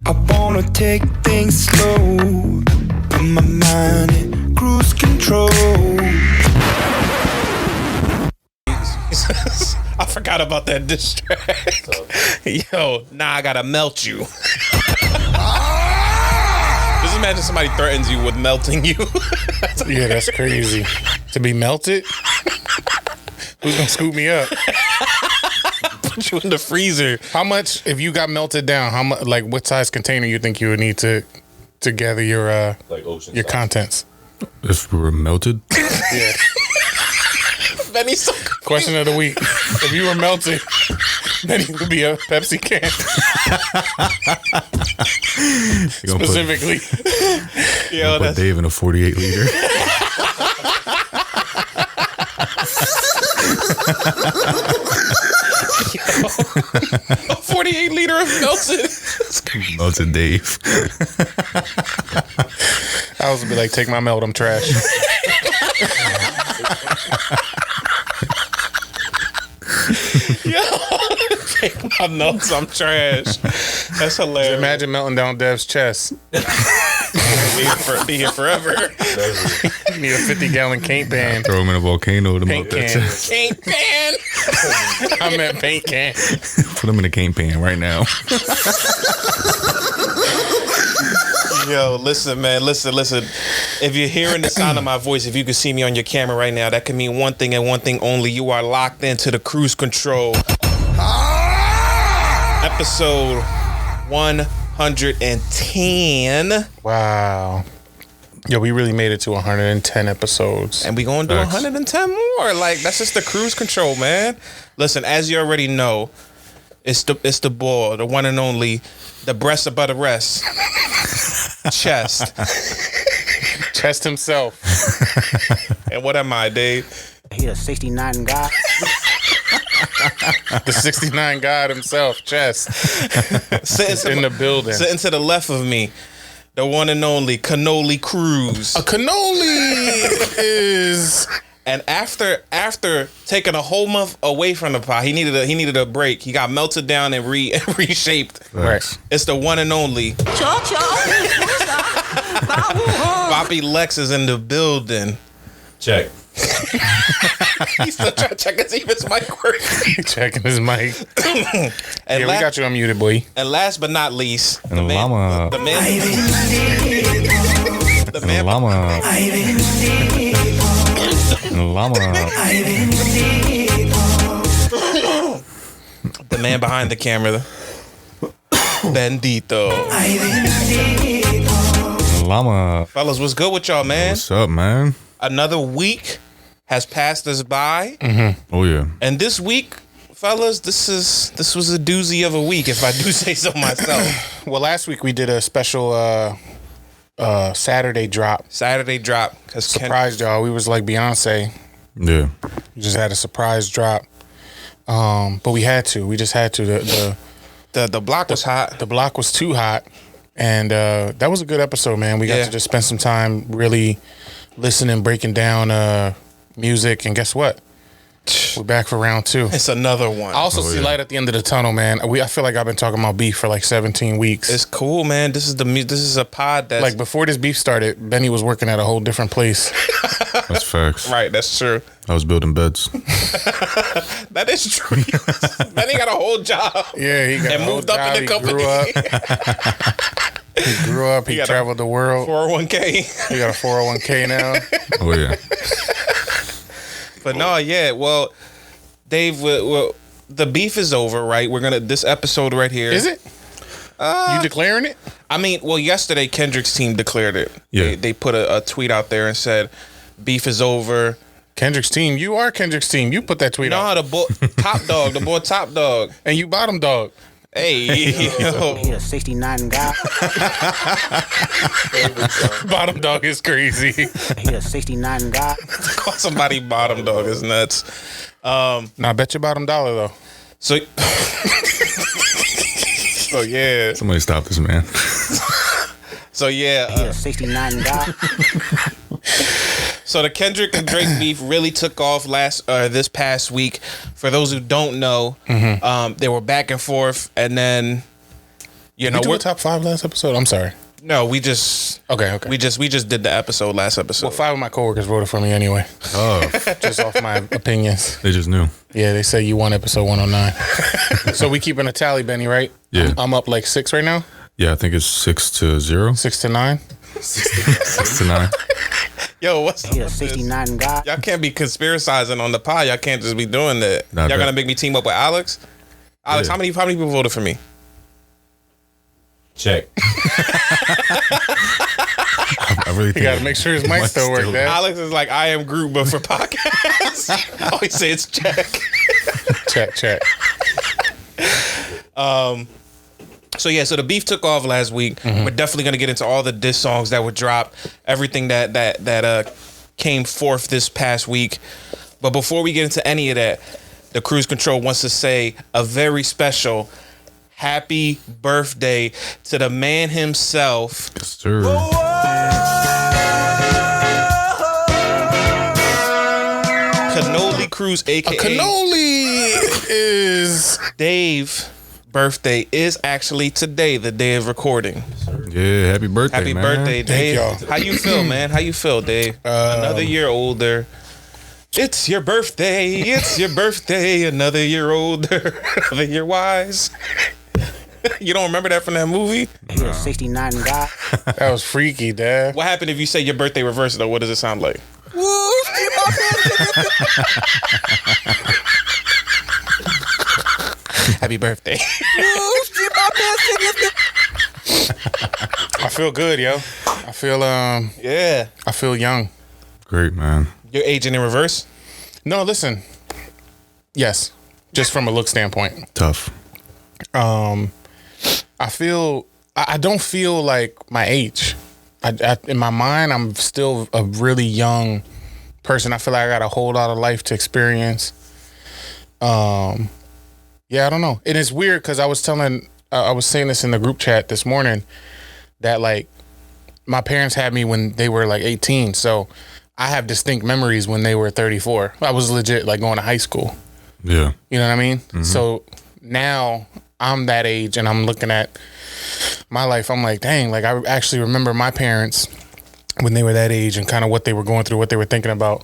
I wanna take things slow, put my mind in cruise control. I forgot about that diss track. Yo, nah, I gotta melt you. Just imagine somebody threatens you with melting you. Yeah, that's crazy. To be melted? Who's gonna scoop me up? Put you in the freezer. How much, if you got melted down, how much, like what size container you think you would need to gather your your contents? If we were melted? Yeah. Benny's so Question of the week. If you were melted, then it would be a Pepsi can. Specifically. Yo, Put Dave in a 48 liter. a 48 liter of melted. Melted Dave. I was be like, take my melt, I'm trash. Yo, take my melts, I'm trash. That's hilarious. Imagine melting down Dev's chest. Be here forever. You need a 50-gallon paint pan. Throw him in a volcano to Paint melt that can. chest. Paint pan. I meant paint can. Put him in a cane pan right now. Yo, listen, man. Listen. If you're hearing the sound of my voice, if you can see me on your camera right now, that can mean one thing and one thing only. You are locked into the Cruise Control. Episode 110. Wow. Yo, we really made it to 110 episodes. And we gonna do Facts. 110 more. Like, that's just the Cruise Control, man. Listen, as you already know, it's the boy, the one and only, the breast above the rest. Chest. Chest himself. And what am I, Dave? He a 69 guy. The 69 God himself, Chest. Sitting In the building. Sitting to the left of me, the one and only Cannoli Cruz. A cannoli is... And after taking a whole month away from the pot, he needed a break. He got melted down and reshaped. Right. It's the one and only Bobby Lex is in the building. Check. He's still trying to check and see if his mic works. Checking his mic. And Yeah, we got you unmuted, boy. And last but not least, And llama. the man, And llama. And llama. the man behind the camera, Bendito. And llama. Fellas, what's good with y'all, man? What's up, man? Another week has passed us by, Oh, yeah. and this week, fellas, this was a doozy of a week, if I do say so myself. Well, last week we did a special Saturday drop. Saturday drop, because Surprised y'all. We was like Beyonce. Yeah. We just had a surprise drop. But we had to. We just had to. the block was hot. The block was too hot. And that was a good episode, man. We got Yeah. to just spend some time really listening, breaking down music. And guess what? We're back for round 2. It's another one. I also see light at the end of the tunnel, man. I feel like I've been talking about beef for like 17 weeks. It's cool, man. This is a pod that's Like before this beef started, Benny was working at a whole different place. That's facts. right. That's true. I was building beds. That is true. Then he got a whole job. Yeah, he got And a whole moved up in job. the company. He grew up. He got a traveled the world. 401k. He got a 401k now. Oh, yeah. But no, yeah. Well, Dave, well, the beef is over, right? We're gonna this episode right here. Is it? You declaring it? I mean, well, yesterday Kendrick's team declared it. Yeah. They put a tweet out there and said, "Beef is over." Kendrick's team. You are Kendrick's team. You put that tweet No, out. the boy Top Dog, the boy Top Dog. And you bottom dog. Hey, yo. He a 69 guy. Bottom dog is crazy. He a 69 guy. Call somebody bottom dog is nuts. Now, I bet you bottom dollar, though. So, so yeah, Somebody stop this, man. so yeah. He a 69 guy. So the Kendrick and Drake beef really took off this past week. For those who don't know, they were back and forth, and then You We know, do we're a top 5 last episode. I'm sorry. no, we just Okay. we just did the episode last episode. Well, 5 of my coworkers voted for me anyway, Oh, just off my opinions. they just knew. Yeah, they say you won episode 109. So we keeping a tally, Benny, right? Yeah. I'm up like 6 right now. Yeah, I think it's 6-0, 6 to 9. 6-9. Yo, what's He up a with this? 69 guy. Y'all can't be conspiracizing on the pod. Y'all can't just be doing that. Nah, Y'all bet. gonna make me team up with Alex? Alex, Yeah. how many people voted for me? Check. I really You think got to make sure his mic still work, Dad. Alex is like, I am Groot, but for podcasts. I always say it's check. Check. So yeah, so the beef took off last week. We're definitely gonna get into all the diss songs that were dropped, everything that came forth this past week. But before we get into any of that, the Cruise Control wants to say a very special happy birthday to the man himself, Yes, sir. Cannoli Cruz, aka Cannoli is Dave. Birthday is actually today, the day of recording. Yeah, happy birthday, Happy man. birthday, Dave. y'all. How you feel, man? How you feel, Dave? Another year older. It's your birthday. It's your birthday. Another year older. Another year wise. You don't remember that from that movie? He a 69 guy. that was freaky, Dad. What happened if you say your birthday reversed, though? What does it sound like? Happy birthday. I feel good, yo. I feel Yeah. I feel young. Great, man. You're aging in reverse? No, listen. Yes, just from a look standpoint. Tough. I feel I don't feel like my age. I in my mind, I'm still a really young person. I feel like I got a whole lot of life to experience. Yeah, I don't know. And it's weird because I was saying this in the group chat this morning that like my parents had me when they were like 18, so I have distinct memories when they were 34. I was legit like going to high school. Yeah. You know what I mean? So now I'm that age and I'm looking at my life. I'm like, dang, like I actually remember my parents when they were that age and kind of what they were going through, what they were thinking about.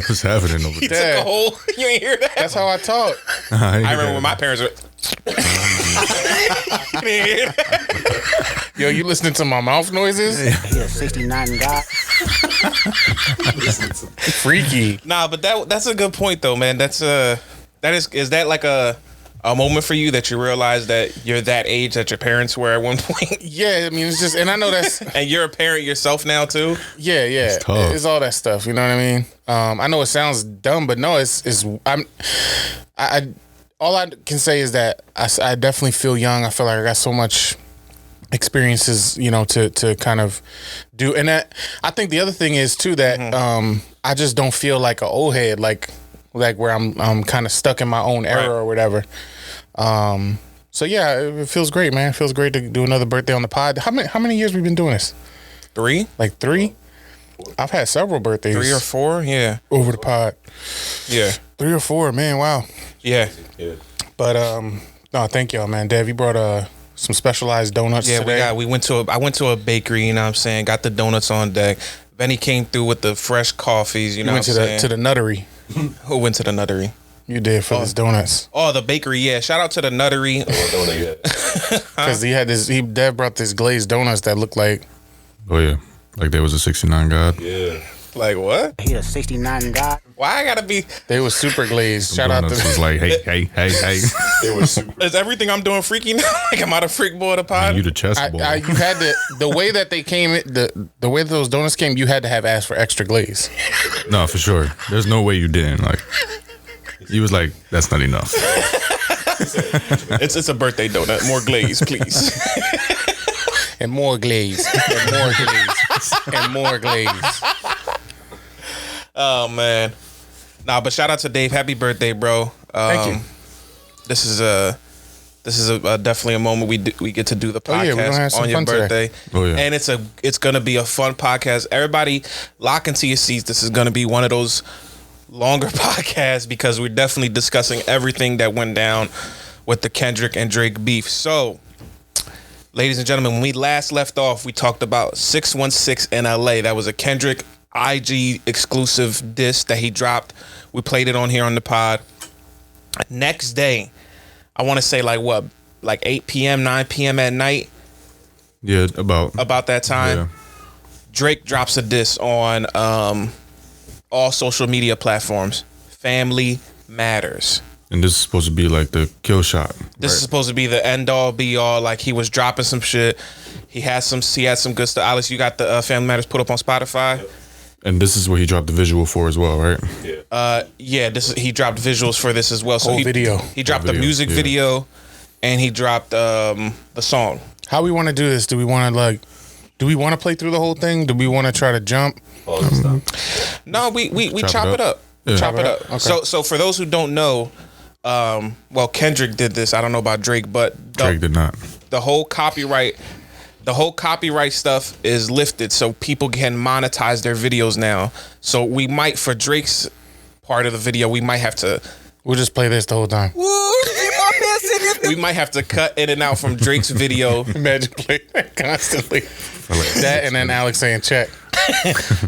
What's happening over He there? took a whole. You ain't hear that? That's how I talk. I remember when my parents were. You didn't hear that? Yo, you listening to my mouth noises? He a 69 guy. Freaky. Nah, but that's a good point though, man. Is that like a moment for you that you realize that you're that age that your parents were at one point, Yeah, I mean, it's just, and I know that's, and you're a parent yourself now too? yeah. It's tough. It's all that stuff. You know what I mean? I know it sounds dumb, but no, all I can say is that I definitely feel young. I feel like I got so much experiences, you know, to kind of do. And that, I think the other thing is too that I just don't feel like an old head, like where I'm kind of stuck in my own era Right. or whatever. So yeah, it feels great, man. It feels great to do another birthday on the pod. How many years we been doing this? 3? Like 3? I've had several birthdays 3 or 4? Yeah. over the pod. Yeah. 3 or 4, man. Wow. Yeah. But no, thank y'all, man. Dev, you brought some specialized donuts Yeah, today. I went to a bakery, you know what I'm saying? Got the donuts on deck. Benny came through with the fresh coffees, you know You went what I'm saying? to the nuttery. Who went to the Nuttery? You did for this donuts Oh, the bakery, yeah. Shout out to the Nuttery. because Dev brought this glazed donuts that looked like Oh, yeah. Like there was a 69 God. Yeah. Like what? He a 69 guy. Why I gotta be? they was super glazed. Shout out Donuts was to like, hey. It was super. Is everything I'm doing freaky now? Like am I the freak boy of the pod? You the chess ball. you had to the way that they came the way that those donuts came. You had to have asked for extra glaze. No, for sure. There's no way you didn't. Like, he was like, that's not enough. It's a birthday donut. More glaze, please. And more glaze. And more glaze. And more glaze. Oh man. Nah, but shout out to Dave. Happy birthday, bro. Thank you. This is definitely a moment we get to do the Oh, yeah, we're gonna have podcast some on your fun today. birthday. Oh, yeah. And it's gonna be a fun podcast. Everybody lock into your seats. This is gonna be one of those longer podcasts because we're definitely discussing everything that went down with the Kendrick and Drake beef. So, ladies and gentlemen, when we last left off, we talked about 616 in LA. That was a Kendrick IG exclusive diss that he dropped. We played it on here on the pod. Next day, I want to say like 8 p.m., 9 p.m. at night. Yeah, about That time. Yeah. Drake drops a diss on all social media platforms. Family Matters. And this is supposed to be like the kill shot. This is supposed to be the end all be all. Like he was dropping some shit. He had some good stuff. Alex, you got the Family Matters put up on Spotify. And this is what he dropped the visual for as well, right? Yeah, he dropped visuals for this as well. So Whole video. He dropped Whole the video, music yeah. video, and he dropped the song. How we want to do this? Do we want to play through the whole thing? Do we want to try to jump? No, we Chop chop it it up. up. Yeah. Chop it up. Okay. So for those who don't know, well, Kendrick did this. I don't know about Drake, but Drake did not. the whole copyright stuff is lifted, so people can monetize their videos now. So we might, for Drake's part of the video, we might have to We'll just play this the whole time. we might have to cut in and out from Drake's video. Imagine playing that constantly. That and then Alex saying check.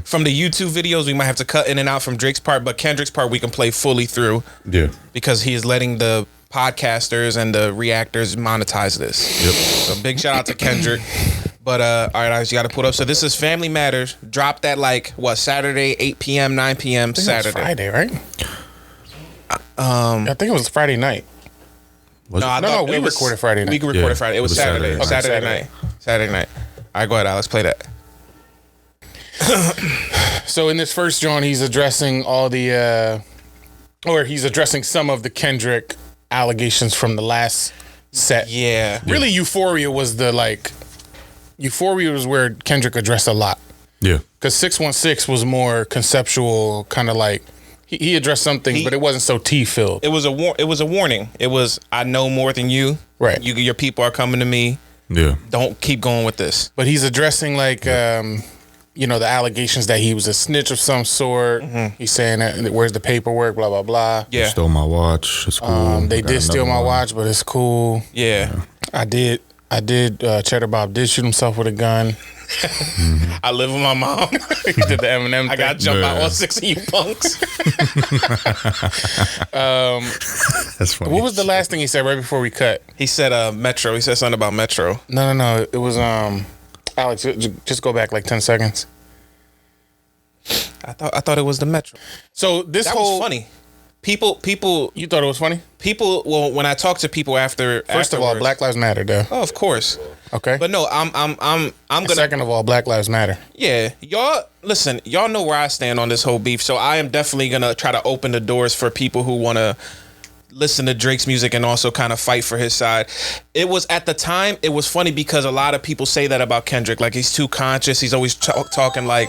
From the YouTube videos, we might have to cut in and out from Drake's part, but Kendrick's part we can play fully through Yeah. because he is letting the podcasters and the reactors monetize this. Yep. So big shout out to Kendrick. But all right, guys, you got to put up. So this is Family Matters. Dropped at Saturday, 8 p.m., 9 p.m. I think it was Saturday. Friday, right? I think it was Friday night. Was I it? No, thought we it was- recorded Friday night. We recorded Yeah, Friday. It was it was Saturday. Saturday. Saturday Okay, night. Saturday night. All right, go ahead, Alex. Play that. So in this first John, he's addressing he's addressing some of the Kendrick allegations from the last set. Yeah. Really, Euphoria was where Kendrick addressed a lot. Yeah. Because 616 was more conceptual, kind of like he addressed some things, but it wasn't so tea-filled. It was a warning. It was, I know more than you. Right. Your people are coming to me. Yeah. Don't keep going with this. But he's addressing the allegations that he was a snitch of some sort. He's saying that where's the paperwork, blah blah blah. Yeah. Stole my watch. It's cool. They Got did steal another my one. watch, but it's cool. Yeah. I did. Cheddar Bob did shoot himself with a gun. I live with my mom. He did the Eminem. I got thing. jumped out Yeah. on 6 of you punks. That's funny. What was the last thing he said right before we cut? He said Metro. He said something about Metro. No. It was Alex. Just go back like 10 seconds. I thought it was the Metro. So this That whole was funny. People You thought it was funny? well, when I talk to people First of all, afterwards- Black Lives Matter, though. Oh, of course. Okay. But no, I'm gonna Second of all, Black Lives Matter. Yeah, y'all listen. Y'all know where I stand on this whole beef, so I am definitely gonna try to open the doors for people who want to listen to Drake's music and also kind of fight for his side. It was at the time. It was funny because a lot of people say that about Kendrick, like he's too conscious. He's always talking like,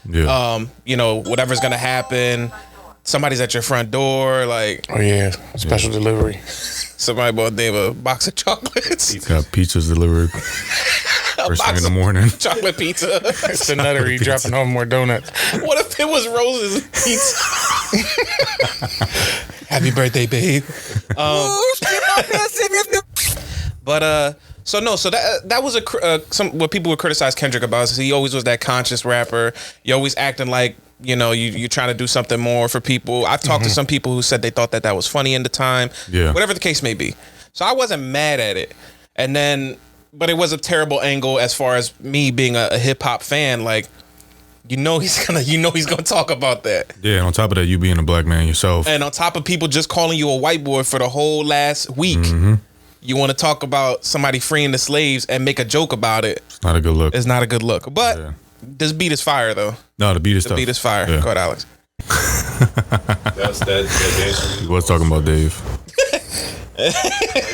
Yeah. whatever's gonna happen. Somebody's at your front door, like Oh yeah, special delivery. somebody bought Dave a box of chocolates, Got pizzas delivered first thing box in the of- morning. chocolate pizza. It's the nuttery dropping home more donuts. What if it was Rose's pizza? Happy birthday, babe. But so that was some what people would criticize Kendrick about is he always was that conscious rapper. You always acting like you're trying to do something more for people. I've talked to some people who said they thought that was funny in the time. Yeah. Whatever the case may be. So I wasn't mad at it, and then but it was a terrible angle as far as me being a hip hop fan. Like he's gonna talk about that. Yeah, and on top of that, you being a black man yourself. And on top of people just calling you a white boy for the whole last week, you want to talk about somebody freeing the slaves and make a joke about it. It's not a good look. It's not a good look. But Yeah. this beat is fire, though. No, the beat is The tough. beat is fire. Yeah. Go ahead, Alex. That's that dance. He was talking about Dave.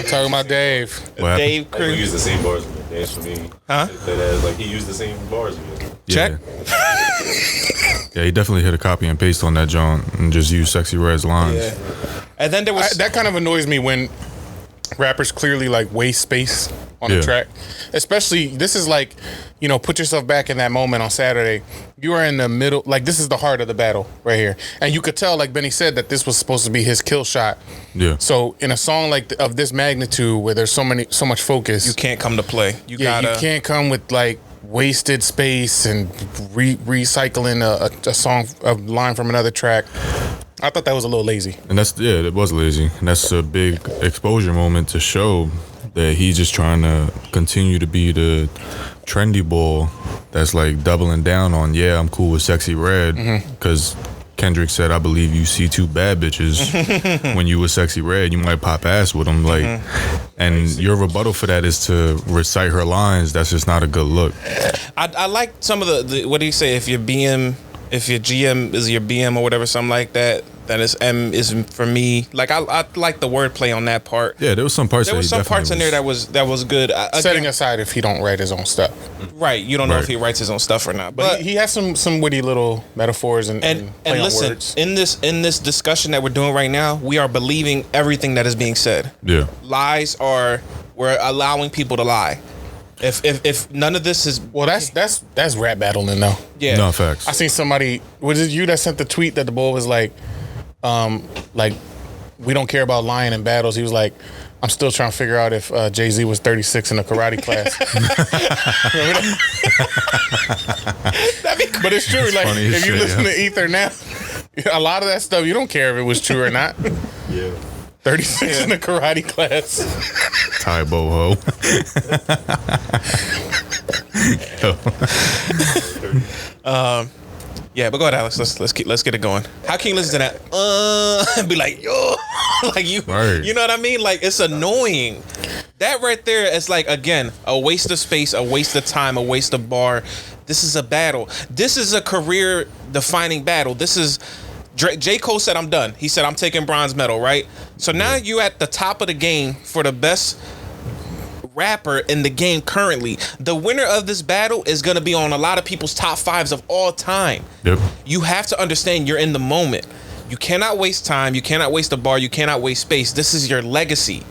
Talking about Dave. What happened? Dave Like, we Cruz. use the same bars in the dance for me. Huh? Like he used the same bars again. Check. Yeah, he definitely hit a copy and paste on that John and just used Sexy Red's lines. Yeah. And then there was That kind of annoys me when rappers clearly like waste space on Yeah. the track. Especially this is like put yourself back in that moment on Saturday. You are in the middle, like this is the heart of the battle right here, and you could tell, like Benny said, that this was supposed to be his kill shot. Yeah. So in a song of this magnitude, where there's so much focus, You can't come to play. You gotta. you can't come with like wasted space and recycling a line from another track. I thought that was a little lazy. And it was lazy. And that's a big exposure moment to show that he's just trying to continue to be the trendy boy that's like doubling down on, yeah, I'm cool with Sexy Red. Because Kendrick said, I believe you see two bad bitches when you with Sexy Red, you might pop ass with them. Like, and your rebuttal for that is to recite her lines. That's just not a good look. I like some of the what do you say? If your GM is your BM or whatever, something like that, then it's M is for me. Like I like the wordplay on that part. Yeah, there was some parts. There was some parts in there that was good. Setting aside if he don't write his own stuff. Right, you don't know Right. if he writes his own stuff or not. But But he has some witty little metaphors and and play on listen, words. in this discussion that we're doing right now, we are believing everything that is being said. Yeah. We're allowing people to lie. If none of this is Well, that's rap battling though. yeah. No facts. I seen somebody. Was it you that sent the tweet that the boy was like we don't care about lying in battles? He was like, I'm still trying to figure out if Jay-Z was 36 in a karate class. Remember that? But it's true. Like funny as if you shit, listen yeah. to Ether now, a lot of that stuff you don't care if it was true or not. Yeah. 36 in a karate class. Ty Boho. Yeah, but go ahead, Alex. Let's get it going. How can you listen to that? And be like, yo, like you, Right. you know what I mean? Like it's annoying. That right there is like again a waste of space, a waste of time, a waste of bar. This is a battle. This is a career-defining battle. This is. J. Cole said, I'm done. He said, I'm taking bronze medal, right? So now you at the top of the game for the best rapper in the game currently. The winner of this battle is going to be on a lot of people's top fives of all time. Yep. You have to understand you're in the moment. You cannot waste time. You cannot waste a bar. You cannot waste space. This is your legacy.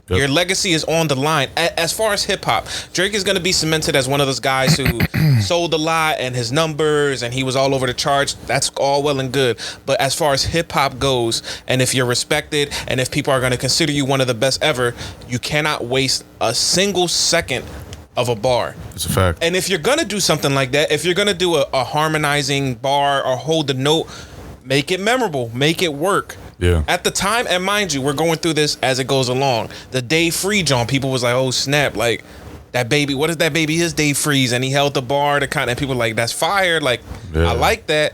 Yep. Your legacy is on the line. As far as hip hop, Drake is going to be cemented as one of those guys who sold a lot and his numbers and he was all over the charts. That's all well and good. But as far as hip hop goes, and if you're respected and if people are going to consider you one of the best ever, you cannot waste a single second of a bar. It's a fact. And if you're going to do something like that, if you're going to do a harmonizing bar or hold the note, make it memorable, make it work. Yeah. At the time, and mind you, we're going through this as it goes along. The Dave Free John, people was like, oh snap, like that baby, what is that baby? His Dave Freeze, and he held the bar to kind of, and people were like, that's fire. Like, Yeah. I like that.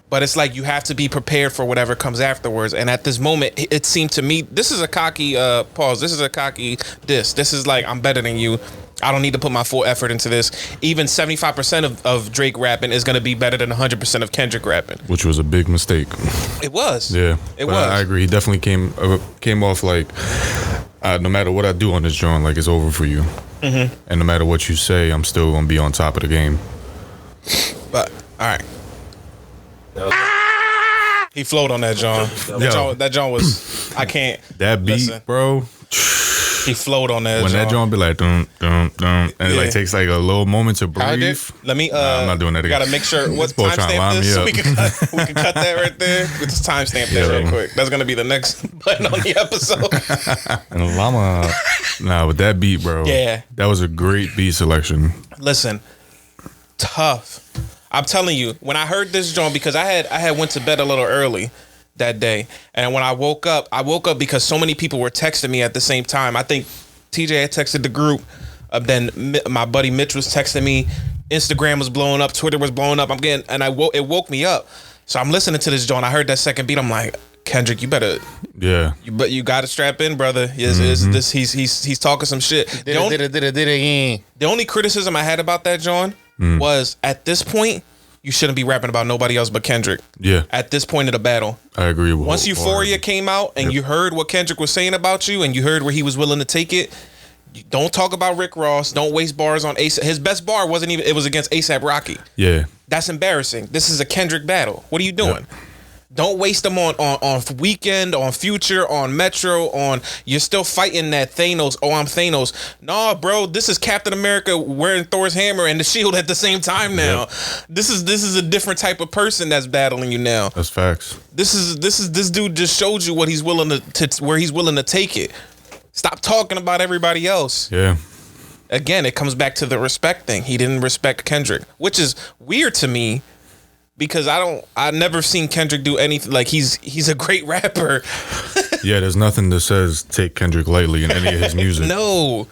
But it's like you have to be prepared for whatever comes afterwards. And at this moment, it seemed to me, this is a cocky pause. This is a cocky diss. This is like, I'm better than you. I don't need to put my full effort into this. Even 75% of Drake rapping is going to be better than 100% of Kendrick rapping. Which was a big mistake. It was. Yeah. It But was. I agree. He definitely came off like, no matter what I do on this joint, like it's over for you. Mm-hmm. And no matter what you say, I'm still going to be on top of the game. But, all right. He flowed on that John. That John was, I can't. That beat, listen. bro. He flowed on that When that joint be like, dum, dum, dum, and it Yeah. like takes like a little moment to I did. breathe. Let me. I'm not doing that again. Gotta make sure what Boy trying to timestamp line this. me So up. we can cut that right there. We just timestamp that Yeah. real quick. That's gonna be the next button on the episode. And Llama, nah, with that beat, bro. Yeah. That was a great beat selection. Listen, tough. I'm telling you, when I heard this John, because I had went to bed a little early that day, and when I woke up because so many people were texting me at the same time. I think TJ had texted the group. Then my buddy Mitch was texting me. Instagram was blowing up. Twitter was blowing up. It woke me up. So I'm listening to this John. I heard that second beat. I'm like, Kendrick, you better. Yeah. But you got to strap in, brother. Yes, this he's talking some shit. Did it again. The only criticism I had about that, John, was at this point, you shouldn't be rapping about nobody else but Kendrick. Yeah. At this point of the battle. I agree with Once Euphoria came out and you heard what Kendrick was saying about you and you heard where he was willing to take it, you don't talk about Rick Ross. Don't waste bars on ASAP. His best bar it was against ASAP Rocky. Yeah. That's embarrassing. This is a Kendrick battle. What are you doing? Don't waste them on Weekend, on Future, on Metro, on you're still fighting that Thanos. Oh, I'm Thanos. Nah, bro, this is Captain America wearing Thor's hammer and the shield at the same time now. Yep. This is a different type of person that's battling you now. That's facts. This dude just showed you what he's willing to where he's willing to take it. Stop talking about everybody else. Yeah. Again, it comes back to the respect thing. He didn't respect Kendrick, which is weird to me because I've never seen Kendrick do anything like he's a great rapper. Yeah, there's nothing that says take Kendrick lightly in any of his music. No.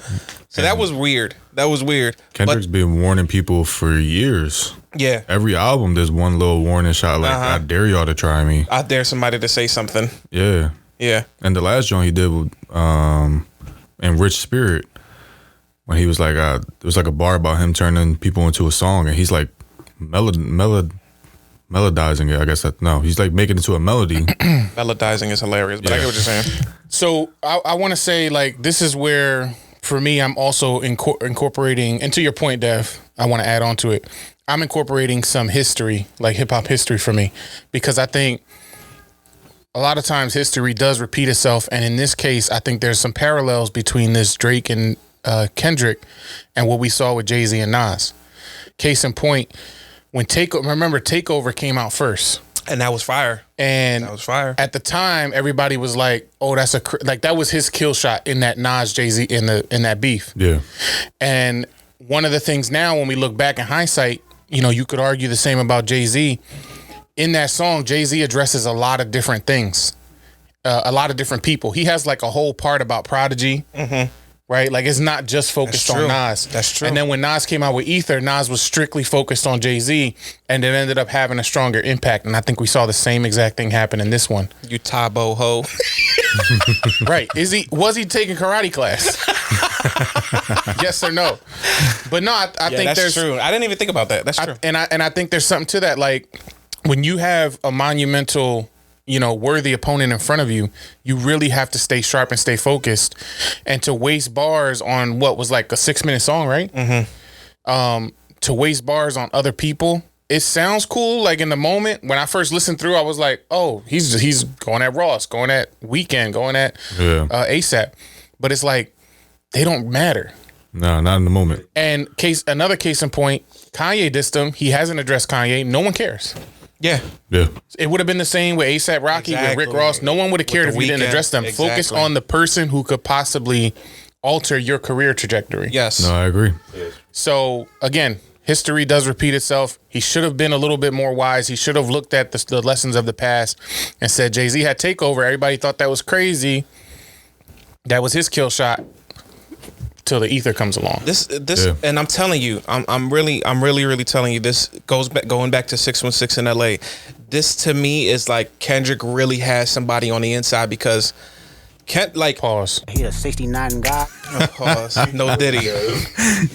So that was weird. Kendrick's been warning people for years. Yeah. Every album, there's one little warning shot like, I dare y'all to try me. I dare somebody to say something. Yeah. Yeah. And the last joint he did with in Rich Spirit, when he was like, it was like a bar about him turning people into a song, and he's like melodizing it. I guess he's like making it to a melody. Melodizing is hilarious, but I get what you're saying. So I want to say, like, this is where, for me, I'm also incorporating, and to your point, Dev, I want to add on to it. I'm incorporating some history, like hip hop history for me, because I think a lot of times history does repeat itself. And in this case, I think there's some parallels between this Drake and Kendrick and what we saw with Jay-Z and Nas. Case in point, when Takeover came out first. And that was fire. And that was fire. At the time, everybody was like, "Oh, that was his kill shot in that Nas Jay-Z in that beef." Yeah. And one of the things now, when we look back in hindsight, you could argue the same about Jay-Z. In that song, Jay-Z addresses a lot of different things, a lot of different people. He has like a whole part about Prodigy. Mm-hmm. Right? Like, it's not just focused on Nas. That's true. And then when Nas came out with Ether, Nas was strictly focused on Jay-Z, and it ended up having a stronger impact. And I think we saw the same exact thing happen in this one. You Tabo ho. Right. Was he taking karate class? Yes or no? But no, I think that's there's true. I didn't even think about that. That's true. I think there's something to that. Like, when you have a monumental, worthy opponent in front of you, you really have to stay sharp and stay focused. And to waste bars on what was like a 6-minute song, right? Mm-hmm. To waste bars on other people, it sounds cool. Like, in the moment when I first listened through, I was like, "Oh, he's going at Ross, going at Weekend, going at ASAP." But it's like, they don't matter. No, not in the moment. And another case in point, Kanye dissed him. He hasn't addressed Kanye. No one cares. Yeah. Yeah. It would have been the same with A$AP Rocky, with Rick Ross. No one would have cared if we didn't address them. Exactly. Focus on the person who could possibly alter your career trajectory. Yes. No, I agree. So, again, history does repeat itself. He should have been a little bit more wise. He should have looked at the lessons of the past and said, Jay-Z had Takeover. Everybody thought that was crazy. That was his kill shot. Till the Ether comes along. And I'm telling you, I'm really telling you, this going back to 616 in LA. This to me is like Kendrick really has somebody on the inside, because Pause. He a 69 guy. Pause. No Diddy.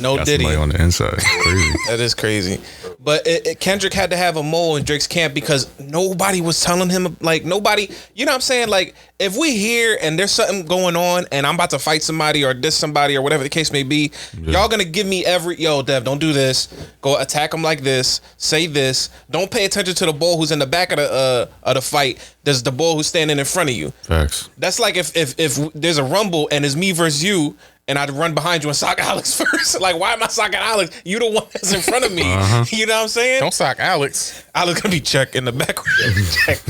No Got Diddy. somebody on the inside. Crazy. That is crazy. But Kendrick had to have a mole in Drake's camp because nobody was telling him, like, nobody, you know what I'm saying? Like, if we hear and there's something going on and I'm about to fight somebody or diss somebody or whatever the case may be, y'all gonna give me Dev, don't do this. Go attack him like this. Say this. Don't pay attention to the bull who's in the back of the fight. There's the bull who's standing in front of you. Facts. That's like if there's a rumble and it's me versus you, and I'd run behind you and sock Alex first. Like, why am I socking Alex? You the one that's in front of me. You know what I'm saying? Don't sock Alex. Alex gonna be checked in the back.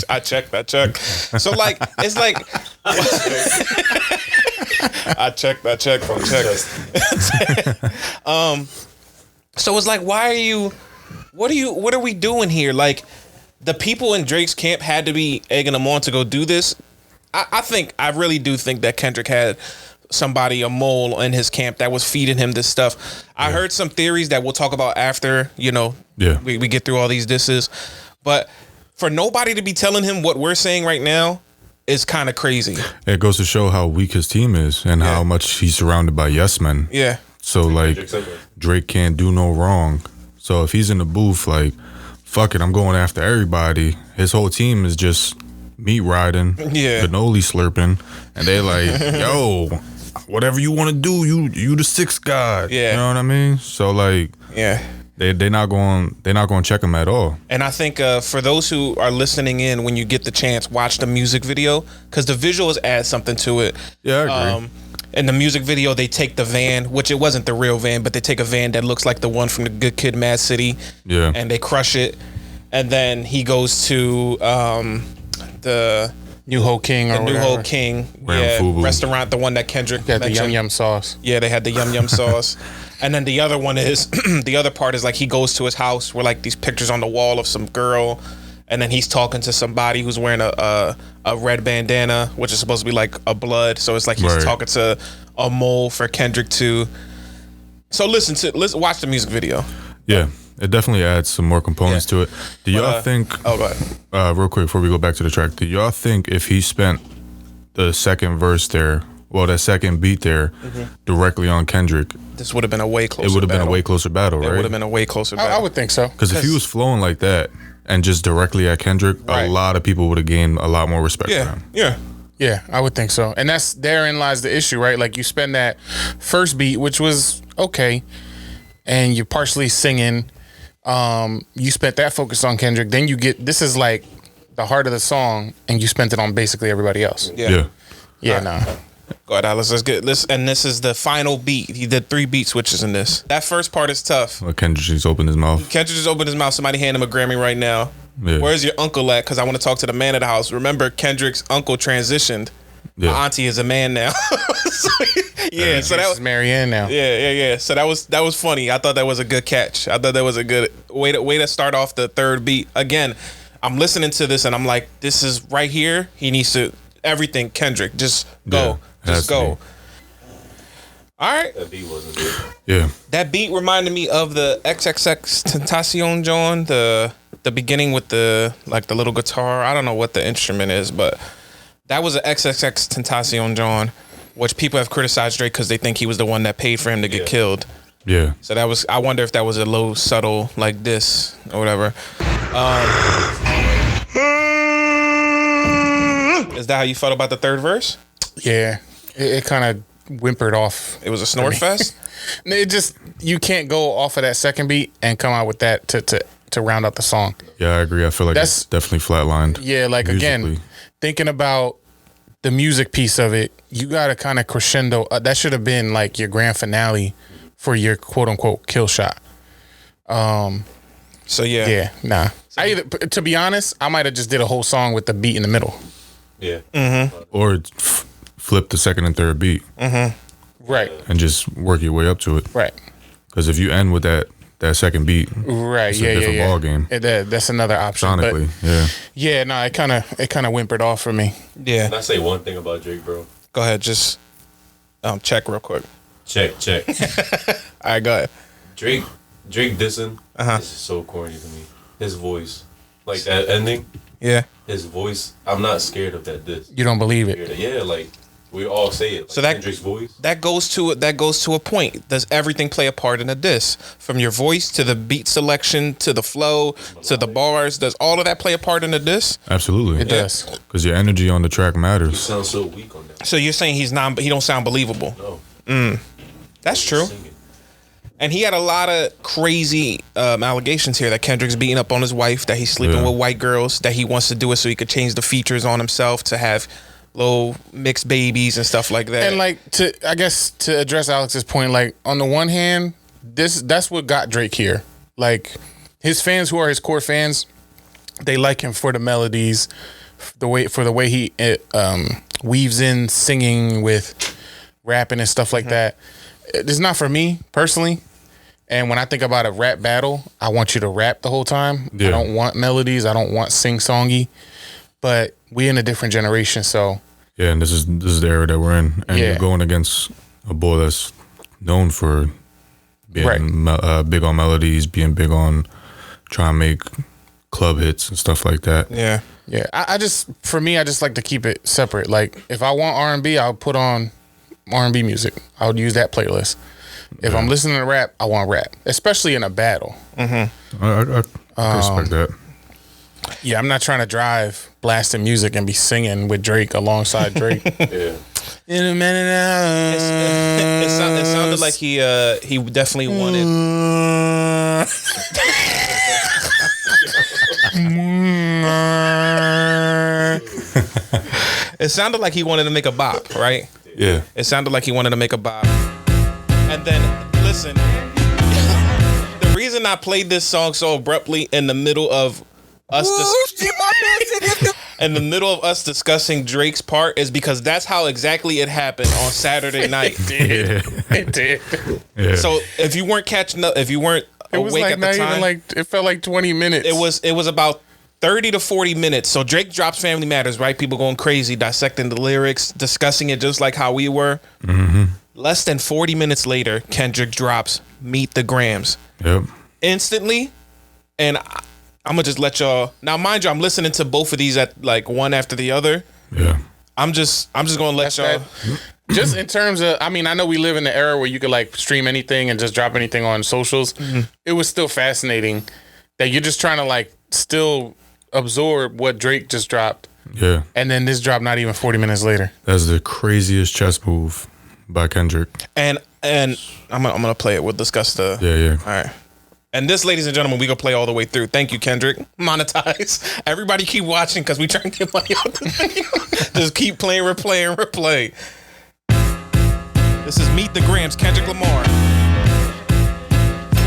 I checked. So like, it's like I checked from check. So it's like, what are we doing here? Like, the people in Drake's camp had to be egging him on to go do this. I really do think that Kendrick had a mole in his camp that was feeding him this stuff. I heard some theories that we'll talk about after, we get through all these disses. But for nobody to be telling him what we're saying right now is kind of crazy. It goes to show how weak his team is and how much he's surrounded by yes men. Yeah. So, like, Drake can't do no wrong. So if he's in the booth, like, fuck it, I'm going after everybody. His whole team is just meat riding, cannoli slurping, and they like, yo, whatever you want to do, you the sixth guy. Yeah. You know what I mean? So, like, they're not going to check him at all. And I think for those who are listening in, when you get the chance, watch the music video because the visuals add something to it. Yeah, I agree. In the music video, they take the van, which it wasn't the real van, but they take a van that looks like the one from the Good Kid, Mad City. Yeah. And they crush it. And then he goes to the New Ho King or New whatever. Ho King Fubu. restaurant, the one that Kendrick Got the mentioned. yum yum sauce. Yeah, they had the yum yum sauce. And then the other one is the other part is like he goes to his house where like these pictures on the wall of some girl, and then he's talking to somebody who's wearing a red bandana, which is supposed to be like a blood. So it's like he's Right. talking to a mole for Kendrick to. So let's watch the music video. Yeah, it definitely adds some more components Yeah. to it. Do y'all think? Oh, go ahead. Real quick before we go back to the track, do y'all think if he spent the second verse there, well, that second beat there, directly on Kendrick, This would have been a way closer. it would have been a battle. way closer battle, It would right? have been a way closer. I battle. would think so. Because if he was flowing like that and just directly at Kendrick, Right. a lot of people would have gained a lot more respect for Yeah, him. yeah. Yeah, I would think so. And that's therein lies the issue, right? Like you spend that first beat, which was okay, and you're partially singing. You spent that focus on Kendrick. Then you get this is like the heart of the song, and you spent it on basically everybody else. Yeah. Yeah, nah. Go ahead, Alex. Let's get this. And this is the final beat. He did 3 beat switches in this. That first part is tough. Like Kendrick just opened his mouth. Kendrick just opened his mouth. Somebody hand him a Grammy right now. Yeah. Where's your uncle at? Because I want to talk to the man of the house. Remember, Kendrick's uncle transitioned. Yeah. My auntie is a man now. So that This is was Marianne now. yeah. So that was funny. I thought that was a good catch. I thought that was a good way to start off the third beat. Again, I'm listening to this and I'm like, this is right here. He needs to everything. Kendrick, just go, Yeah, has just to go. be. That beat wasn't good. Yeah. That beat reminded me of the XXX Tentacion John, the beginning with the little guitar. I don't know what the instrument is, but that was an XXX Tentacion John, which people have criticized Drake because they think he was the one that paid for him to get Yeah. killed. Yeah. So that was. I wonder if that was a low subtle like this or whatever. Is that how you felt about the third verse? Yeah, it kind of whimpered off. It was a snort fest. It just you can't go off of that second beat and come out with that to round out the song. Yeah, I agree. I feel like That's- it's definitely flatlined. Yeah, like again, musically. thinking about the music piece of it, you got to kind of crescendo. That should have been like your grand finale for your quote unquote kill shot. So yeah. Yeah, nah. To be honest, I might have just did a whole song with the beat in the middle. Yeah. Or flip the second and third beat Right, and just work your way up to it. right, Because if you end with that second beat, right. it's a yeah, different yeah. ball game. That's another option. Sonically, But yeah. yeah, no, it kind of whimpered off for me. Yeah. Can I say one thing about Drake, bro? Go ahead. Just check real quick. Check. All right. Go ahead. Drake dissing. This is so corny to me. His voice, like that ending. Yeah. His voice. I'm not scared of that diss. You don't believe it. Yeah, like we all say it. Like So that- Kendrick's voice. That goes to a point. Does everything play a part in a diss? From your voice to the beat selection to the flow to the bars, does all of that play a part in a diss? Absolutely. It does. Because your energy on the track He matters. sounds so weak on that. So you're saying he don't sound believable? No. That's true. Singing. And he had a lot of crazy allegations here that Kendrick's beating up on his wife, that he's sleeping Yeah. with white girls, that he wants to do it so he could change the features on himself to have little mixed babies and stuff like that. And like I guess to address Alex's point, like on the one hand, that's what got Drake here. Like his fans, who are his core fans, they like him for the melodies, the way he weaves in singing with rapping and stuff like that. It's not for me personally. And when I think about a rap battle, I want you to rap the whole time. Yeah. I don't want melodies. I don't want sing-songy. But we in a different generation, so Yeah, and this is the era that we're in. And Yeah. you're going against a boy that's known for being Right. big on melodies, being big on trying to make club hits and stuff like that. yeah. yeah. I just like to keep it separate. Like if I want R&B, I'll put on R&B music. I would use that playlist. If I'm listening to rap, I want rap, especially in a battle. I respect that. Yeah, I'm not trying to drive blasting music and be singing with Drake alongside Drake. Yeah. In a minute now. It sounded like he definitely wanted. It sounded like he wanted to make a bop, right? Yeah. It sounded like he wanted to make a bop. And then, listen, the reason I played this song so abruptly in the middle of us discussing Drake's part is because that's how exactly it happened on Saturday night. It did. Yeah. So if you weren't catching up, if you weren't It was awake like at the not time, even like it felt like 20 minutes. it was about 30 to 40 minutes. So Drake drops Family Matters, right? People going crazy, dissecting the lyrics, discussing it just like how we were. Mm-hmm. Less than 40 minutes later, Kendrick drops Meet the Grams. Yep. Instantly. And I'm going to just let y'all... Now, mind you, I'm listening to both of these at like one after the other. Yeah. I'm just going to let y'all... Just in terms of, I mean, I know we live in the era where you could like stream anything and just drop anything on socials. Mm-hmm. It was still fascinating that you're just trying to like still absorb what Drake just dropped. Yeah. And then this dropped not even 40 minutes later. That's the craziest chess move by Kendrick. And I'm gonna play it. We'll discuss the... Yeah. All right. And this, ladies and gentlemen, we gonna play all the way through. Thank you, Kendrick. Monetize. Everybody keep watching because we trying to get money out the video. Just keep playing, replay. This is Meet the Grams, Kendrick Lamar.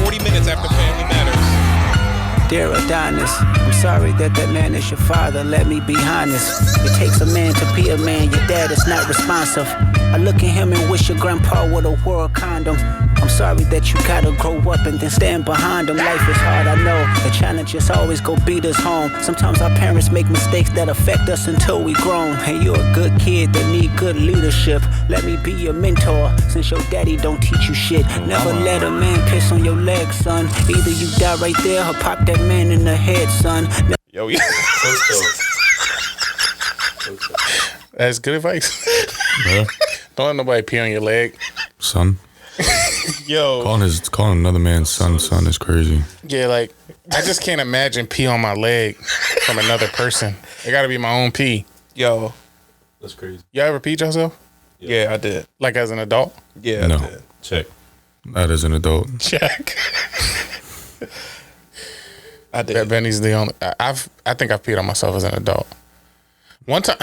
40 minutes after Family Matters. Dear Adonis, I'm sorry that man is your father, let me be honest. It takes a man to be a man, your dad is not responsive. I look at him and wish your grandpa would have wore a condom. I'm sorry that you gotta grow up and then stand behind him. Life is hard, I know, the challenges always go beat us home. Sometimes our parents make mistakes that affect us until we grown. And you're a good kid that need good leadership. Let me be your mentor, since your daddy don't teach you shit. Never let a man piss on your leg, son. Either you die right there or pop that man in the head, son. Yo, yeah. That's good advice. Yeah. Don't let nobody pee on your leg. Son. Yo. Calling another man's son is crazy. Yeah, like, I just can't imagine pee on my leg from another person. It gotta be my own pee. Yo. That's crazy. You ever peed yourself? Yeah, I did. Like as an adult? Yeah, No. I did. Check. Not as an adult. Check. I did. That Benny's the only. I think I've peed on myself as an adult. One time.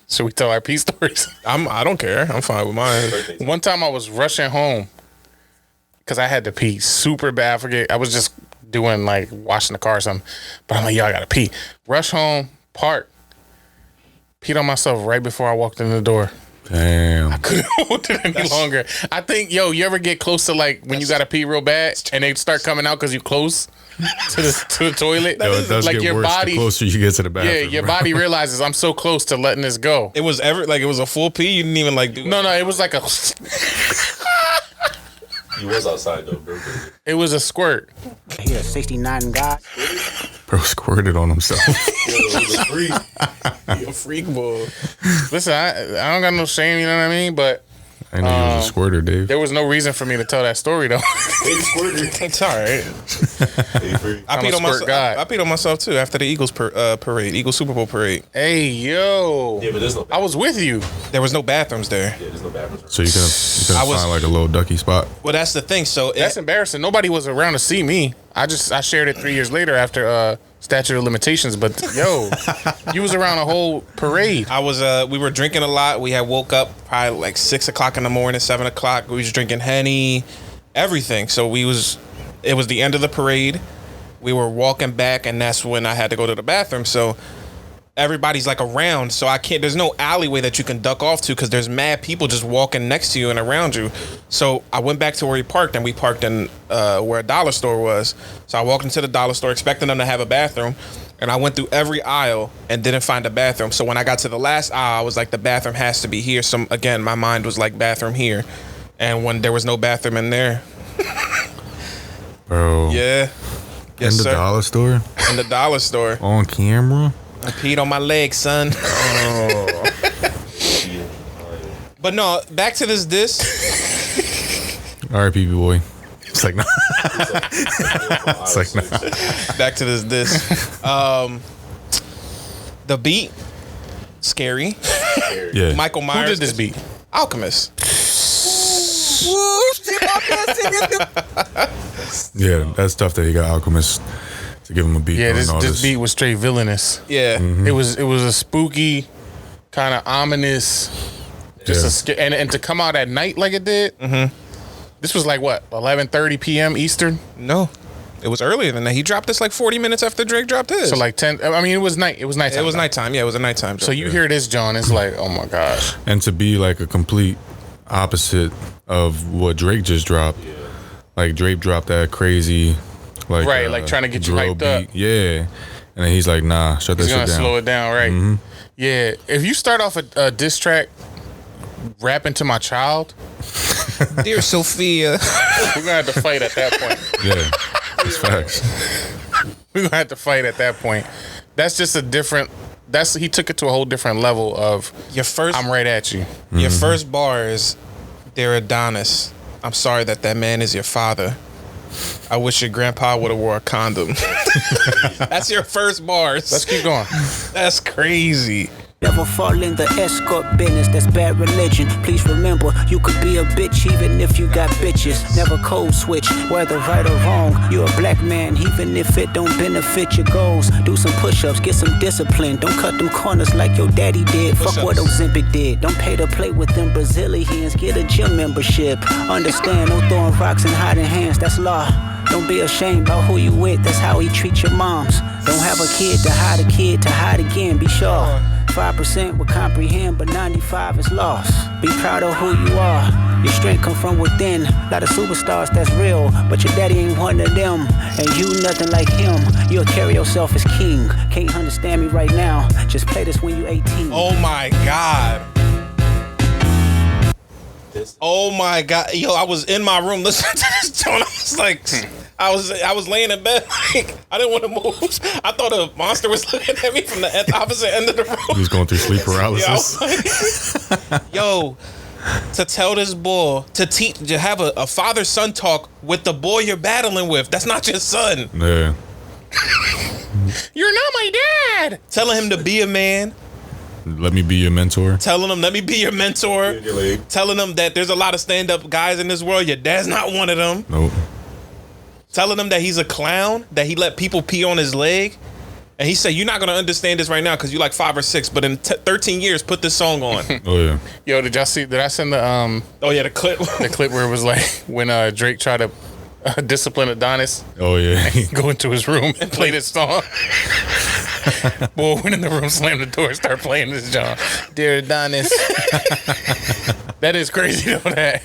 Should we tell our pee stories? I don't care. I'm fine with mine. One time I was rushing home because I had to pee super bad. I forget. I was just doing like washing the car or something. But I'm like, yo, I gotta pee. Rush home, park. Peed on myself right before I walked in the door. Damn. Couldn't hold it any longer. I think, yo, you ever get close to like when you gotta pee real bad and they start coming out because you close to the toilet? Yo, it does like get your worse body, the closer you get to the bathroom. yeah, your bro. body realizes I'm so close to letting this go. It was it was a full pee. You didn't even like do. No, it was like a. You was outside though, bro. It was a squirt. Here, 69 God. Bro squirted on himself. You a freak boy. Listen, I don't got no shame, you know what I mean? But I know you was a squirter, Dave. there was no reason for me to tell that story though. It's all right. I I'm peed a on squirt myself. guy. I peed on myself too after the Eagles parade, Eagles Super Bowl parade. Hey, yo. Yeah, but there's no. I was with you. There was no bathrooms there. Yeah, there's no bathrooms. So you couldn't I was- find like a little ducky spot. Well, that's the thing. So That's embarrassing. Nobody was around to see me. I shared it 3 years later after statute of limitations. But yo, you was around a whole parade. I was we were drinking a lot. We had woke up probably like 6 o'clock in the morning, 7 o'clock. We was drinking Henny, everything. So it was the end of the parade. We were walking back, and that's when I had to go to the bathroom. So everybody's like around, so I can't. There's no alleyway that you can duck off to because there's mad people just walking next to you and around you. So I went back to where we parked, and we parked in where a dollar store was. So I walked into the dollar store expecting them to have a bathroom, and I went through every aisle and didn't find a bathroom. So when I got to the last aisle, I was like, the bathroom has to be here. So again, my mind was like, bathroom here, and when there was no bathroom in there, Bro. yeah, yes In the sir, dollar store? in the dollar store, On camera? I peed on my leg, son. But no, back to this diss. Alright, PB boy. It's like, nah. It's like, nah. Back to this diss. The beat, scary. Yeah. Michael Who Myers. did this beat? Yeah, that's tough that he got Alchemist to give him a beat. Yeah, doing all this beat was straight villainous. Yeah. It was a spooky, kind of ominous, just and to come out at night like it did. This was like what 11:30 p.m. Eastern. No, it was earlier than that. He dropped this like 40 minutes after Drake dropped his. So like 10. I mean, it was night. It was nighttime. it was nighttime. Yeah, it was a nighttime. So you hear this, John? It's like, oh my gosh. And to be like a complete opposite of what Drake just dropped. Like Drake dropped that crazy, like Right, like trying to get you drill hyped up. Yeah, and then he's like, nah, shut that He's shit gonna down. slow it down, right? Yeah. If you start off a diss track rapping to my child, Dear Sophia. we're gonna have to fight at that point. Yeah, it's facts. We're gonna have to fight at that point. That's just a different. He took it to a whole different level of Your first I'm right at you. Your first bar is, "Dear Adonis, I'm sorry that man is your father. I wish your grandpa would have wore a condom." That's your first bars. Let's keep going. That's crazy. Never fall in the escort business, that's bad religion. Please remember, you could be a bitch even if you got bitches. Never code switch, whether right or wrong. You're a black man, even if it don't benefit your goals. Do some push-ups, get some discipline. Don't cut them corners like your daddy did. Fuck what Ozempic did. Don't pay to play with them Brazilians. Get a gym membership. Understand, no throwing rocks and hiding hands, that's law. Don't be ashamed about who you with, that's how he treat your moms. Don't have a kid to hide again, be sure. 5% will comprehend, but 95 is lost. Be proud of who you are. Your strength come from within. Lot of superstars, that's real, but your daddy ain't one of them. And you nothing like him. You'll carry yourself as king. Can't understand me right now. Just play this when you 18. Oh my God. Oh my God. Yo, I was in my room listening to this tone. I was like, I was laying in bed. Like, I didn't want to move. I thought a monster was looking at me from the opposite end of the room. He's going through sleep Yeah, I paralysis. was like, yo, to tell this boy to have a father-son talk with the boy you're battling with. That's not your son. Yeah. You're not my dad. Telling him to be a man. Let me be your mentor. Telling him, let me be your mentor. Telling him that there's a lot of stand-up guys in this world. Your dad's not one of them. Nope. Telling him that he's a clown, that he let people pee on his leg. And he said, you're not going to understand this right now because you're like 5 or 6, but in 13 years, put this song on. Oh yeah. Yo, did y'all see? Did I send the Oh, yeah, the clip. the clip where it was like when Drake tried to discipline Adonis, Oh yeah. go into his room and play this song? Boy went in the room, slammed the door, start playing this John. Dear Adonis. That is crazy though, that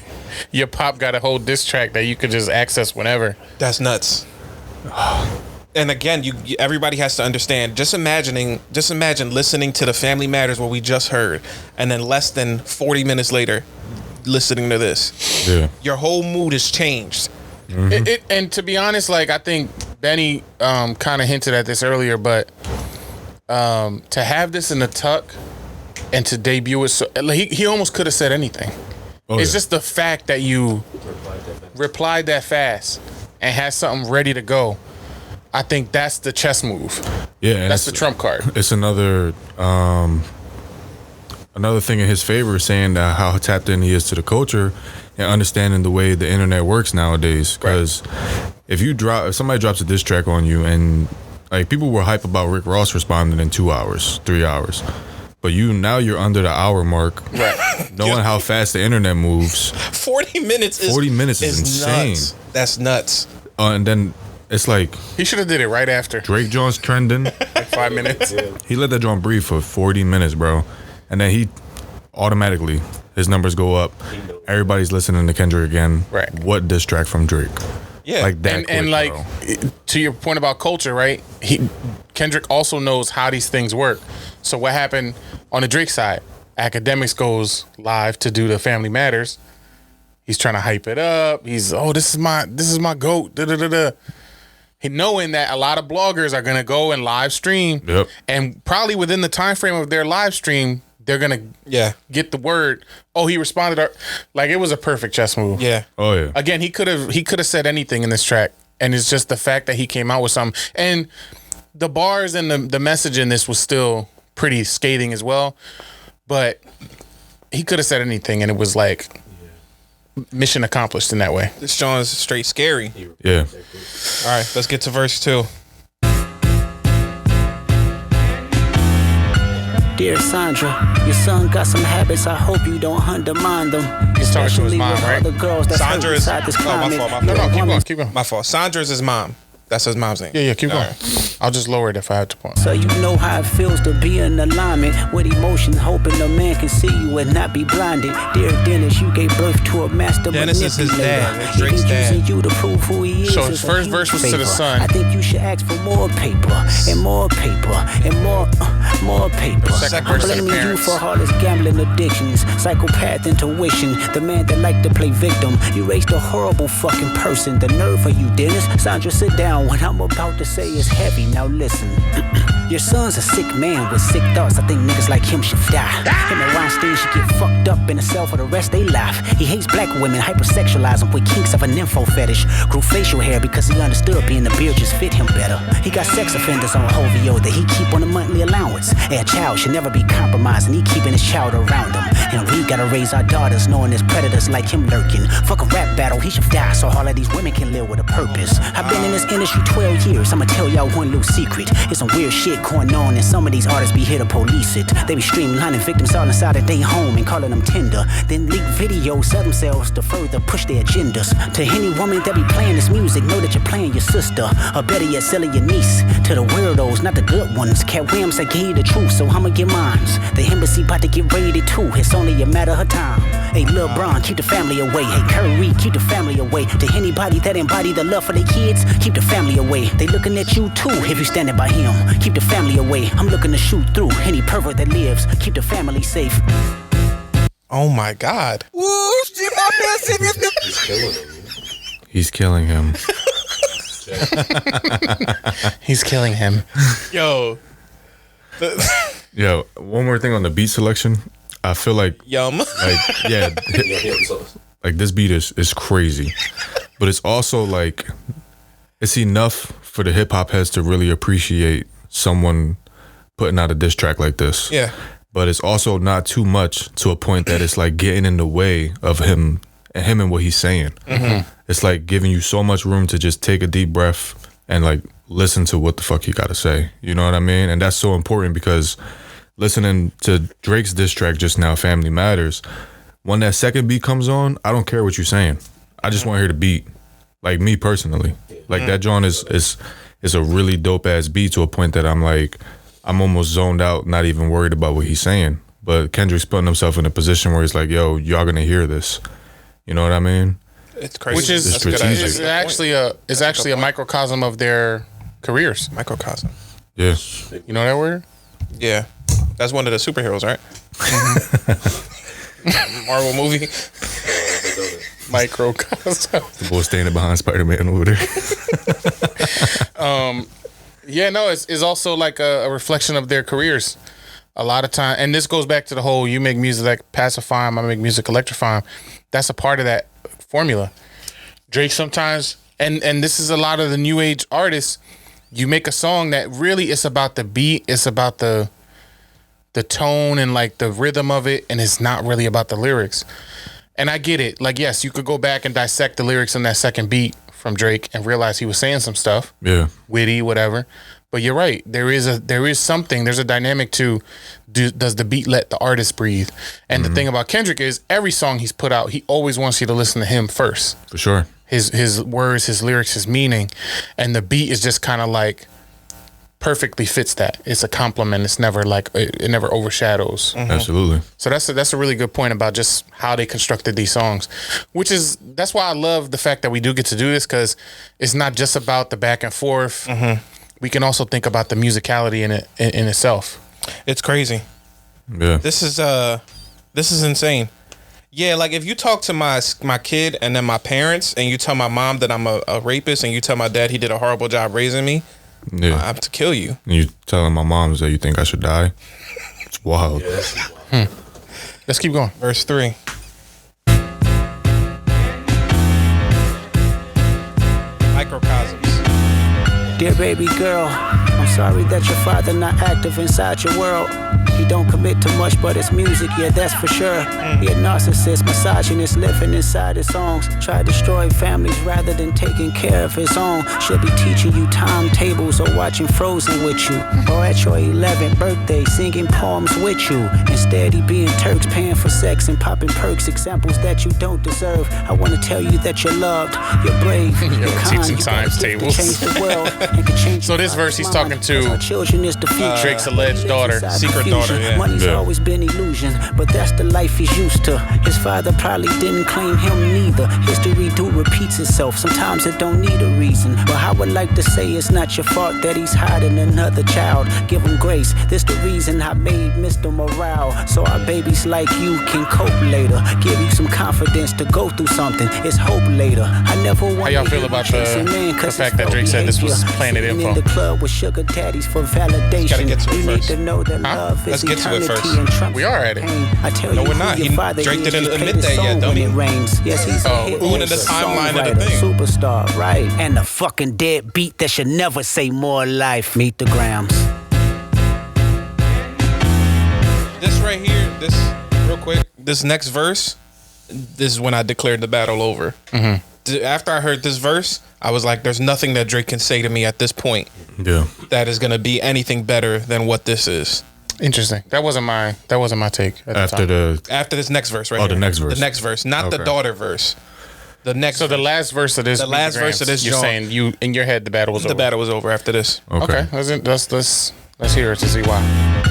your pop got a whole diss track that you could just access whenever. That's nuts. And again, everybody has to understand. Just imagine listening to the Family Matters what we just heard, and then less than 40 minutes later, listening to this. Yeah. Your whole mood has changed. And to be honest, like I think Benny kind of hinted at this earlier, but to have this in the tuck and to debut it, so he almost could have said anything. Oh, It's yeah. just the fact that you replied that fast and had something ready to go. I think that's the chess move. Yeah. and That's the it's- trump card. It's another thing in his favor, saying that how tapped in he is to the culture and understanding the way the internet works nowadays. Because if somebody drops a diss track on you, and like people were hype about Rick Ross responding in 2 hours, 3 hours, but you're under the hour mark, Right. knowing how fast the internet moves. 40 minutes is 40 minutes is insane. nuts. That's nuts. And then it's like He should have did it right after. Drake Jones trending. Like 5 minutes. He let that joint breathe for 40 minutes, bro. And then he automatically, his numbers go up. Everybody's listening to Kendrick again. Right. What diss track from Drake? Yeah. Like that And quick, like bro. to your point about culture, right? Kendrick also knows how these things work. So what happened on the Drake side? Academics goes live to do the Family Matters. He's trying to hype it up. He's this is my GOAT. Da, da, da, da. He knowing that a lot of bloggers are gonna go and live stream. Yep. And probably within the time frame of their live stream, they're gonna get the word. Oh, he responded. Like it was a perfect chess move. Yeah. Oh yeah. Again, he could have said anything in this track, and it's just the fact that he came out with something. And the bars and the message in this was still pretty scathing as well, but he could have said anything, and it was like mission accomplished in that way. This joint is straight scary. Yeah. All right, let's get to verse 2. Dear Sandra, your son got some habits, I hope you don't undermine them. He's talking to his Especially mom, with right? all the girls that's hurt Sandra is. inside this Oh, my climate. fault. My No, fault. no, keep going. My fault. Sandra's his mom. That's his mom's name. Yeah, keep going. All right. I'll just lower it if I have to point. So you know how it feels to be in alignment with emotions, hoping a man can see you and not be blinded. Dear Dennis, you gave birth to a master Dennis is his manipulator. dad. That's Drake's Even dad. using you to prove who he is. So his is a first huge verse was to the favor. son. I think you should ask for more paper and more paper and more paper. Second I'm verse to the blaming you parents. for all his gambling addictions, psychopath intuition, the man that liked to play victim. You raised a horrible fucking person. The nerve of you, Dennis. Sandra, sit down. What I'm about to say is heavy. Now listen. Your son's a sick man with sick thoughts. I think niggas like him should die. Him and Weinstein should get fucked up in a cell for the rest of their life. He hates black women, hypersexualize them with kinks of a nympho fetish. Grew facial hair because he understood being the beard just fit him better. He got sex offenders on OVO that he keep on a monthly allowance. A child should never be compromised and he keeping his child around him. And we gotta raise our daughters knowing there's predators like him lurking. Fuck a rap battle, he should die so all of these women can live with a purpose. I've been in this industry 12 years, I'ma tell y'all one little secret. It's some weird shit going on and some of these artists be here to police it. They be streamlining victims all inside of their home and calling them tender. Then leak videos, sell themselves to further push their agendas. To any woman that be playing this music, know that you're playing your sister. Or better yet, selling your niece. To the weirdos, not the good ones. Cat Williams, I gave you the truth, so I'ma get mines. The embassy about to get raided too, it's only a matter of time. Hey, Lil Bron, keep the family away. Hey, Curry, keep the family away. To anybody that embody the love for their kids, keep the family away. They looking at you too, if you standing by him. Keep the family away. I'm looking to shoot through any pervert that lives. Keep the family safe. Oh my God. He's killing him. He's killing him. Yo. Yo, one more thing on the beat selection. I feel like Yum. yeah, like this beat is crazy, but it's also like it's enough for the hip hop heads to really appreciate someone putting out a diss track like this. Yeah. But it's also not too much to a point that it's like getting in the way of him and what he's saying. Mm-hmm. It's like giving you so much room to just take a deep breath and like listen to what the fuck he got to say. You know what I mean? And that's so important because listening to Drake's diss track just now, Family Matters, when that second beat comes on, I don't care what you're saying. I just want to hear the beat. Like me personally. Like that joint is a really dope ass beat to a point that I'm like, I'm almost zoned out, not even worried about what he's saying. But Kendrick's putting himself in a position where he's like, yo, y'all gonna hear this. You know what I mean? It's crazy. Which is That's a good strategic. idea. is actually a microcosm of their careers. Microcosm. Yeah. You know that word? Yeah. That's one of the superheroes, right? Marvel movie. Microcosm. The boy standing behind Spider-Man over there. Yeah, no, it's also like a reflection of their careers. A lot of time, and this goes back to the whole you make music like pacify him, I make music electrify him. That's a part of that formula. Drake sometimes, and this is a lot of the new age artists, you make a song that really is about the beat, it's about the tone and like the rhythm of it, and it's not really about the lyrics. And I get it. Like, yes, you could go back and dissect the lyrics on that second beat from Drake and realize he was saying some stuff. Yeah. Witty, whatever. But you're right. There's a dynamic to does the beat let the artist breathe? And the thing about Kendrick is every song he's put out, he always wants you to listen to him first. For sure. His words, his lyrics, his meaning. And the beat is just kind of like perfectly fits that. It's a compliment. It's never like it never overshadows. Absolutely. So that's a really good point about just how they constructed these songs, that's why I love the fact that we do get to do this, because it's not just about the back and forth. We can also think about the musicality in it in itself. It's crazy. Yeah. This is insane. Yeah, like if you talk to my kid and then my parents, and you tell my mom that I'm a rapist, and you tell my dad he did a horrible job raising me, Yeah. I have to kill you. And you telling my moms that you think I should die? It's wild. Let's keep going. Verse 3. Microcosms. Dear baby girl, I'm sorry that your father not active inside your world. He don't commit to much, but it's music, yeah, that's for sure. He a narcissist, misogynist, living inside his songs. Try to destroy families rather than taking care of his own. Should be teaching you timetables or watching Frozen with you. Or at your 11th birthday, singing poems with you. Instead, he being Turks, paying for sex and popping perks, examples that you don't deserve. I want to tell you that you're loved, you're brave, you're kind, teaching you times got a gift to tables. change the world and can change So your this verse he's mind. talking to Our children is the future. Drake's alleged daughter. Inside Secret confusion. daughter, yeah. Money's Yeah. always been illusion, but that's the life he's used to. His father probably didn't claim him neither. History do repeats itself. Sometimes it don't need a reason. But I would like to say it's not your fault that he's hiding another child. Give him grace. This the reason I made Mr. Morale, so our babies like you can cope later. Give you some confidence to go through something. It's hope later. I never want. How y'all feel about the fact that Drake said this was Planet Info? In the club with sugar daddies for validation. Gotta get to it You need first. to know that love Let's is get to it eternity first. and trumps We are at it. pain. I tell No, you we're who not. your father Drake is, didn't just play admit the that yet, song don't when he? it rains. Yes, he's a hit. we're going into the He's a timeline of the songwriter, thing. Superstar, right? And a fucking dead beat that should never say more life. Meet the Grams. This right here, this real quick, this next verse, this is when I declared the battle over. After I heard this verse, I was like, there's nothing that Drake can say to me at this point Yeah. that is going to be anything better than what this is. Interesting. That wasn't my take at After the time. the After this next verse, right? Oh, the here. next verse. The next verse, not the Okay. daughter verse. The next. So the verse. last verse of this, The last Grams, verse of this you're joint. saying you in your head the battle was the over. battle was over after this. Okay, let's hear it to see why.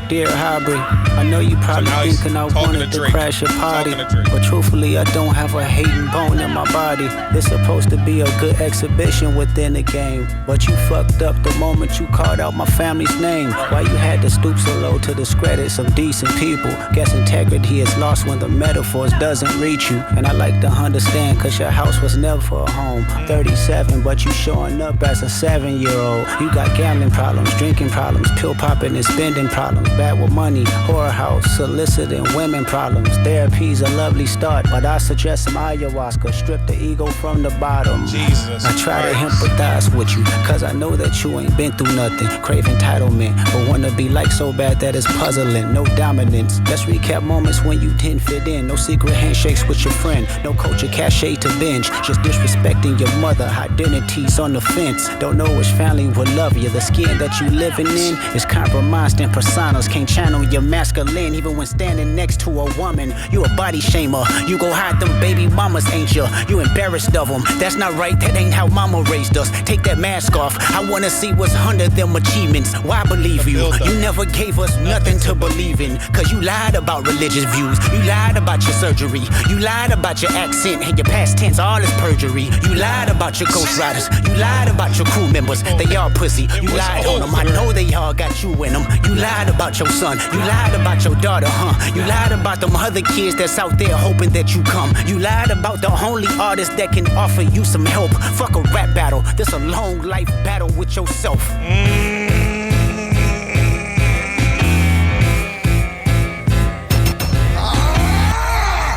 Dear Hybrid, I know you probably now he's thinking I talking wanted to to Drake. crash your party, Talking to Drake. but truthfully I don't have a hating bone in my body. This supposed to be a good exhibition within the game, but you fucked up the moment you called out my family's name. Why you had to stoop so low to discredit some decent people? Guess integrity is lost when the metaphors doesn't reach you. And I like to understand cause your house was never a home. 37 but you showing up as a 7-year-old. You got gambling problems, drinking problems, pill popping and spending problems, bad with money, whorehouse, soliciting women problems. Therapy's a lovely start, but I suggest some ayahuasca. Strip the ego from the bottom. Jesus I try to Christ. empathize with you, cause I know that you ain't been through nothing. Crave entitlement, but wanna be like so bad that it's puzzling. No dominance. Let's recap moments when you didn't fit in. No secret handshakes with your friend. No culture cachet to binge. Just disrespecting your mother. Identities on the fence. Don't know which family will love you. The skin that you living in is compromised and personas can't channel your masculine even when standing next to a woman. You a body shamer. You go hide them baby mamas, ain't you? You embarrassed of them. That's not right. That ain't how mama raised us. Take that mask off. I wanna see what's under them achievements. Why believe you? build-up. You never gave us nothing to believe in. Cause you lied about religious views. You lied about your surgery. You lied about your accent and your past tense. All is perjury. You lied about your ghostwriters. You lied about your crew members. They all pussy. You was lied on them. I over. know they all got you in them. You lied about your son. You lied about your daughter, huh? You lied about them other kids that's out there hoping that you come. You lied about the only artist that can offer you some help. Fuck a rap battle. This a long life battle with yourself.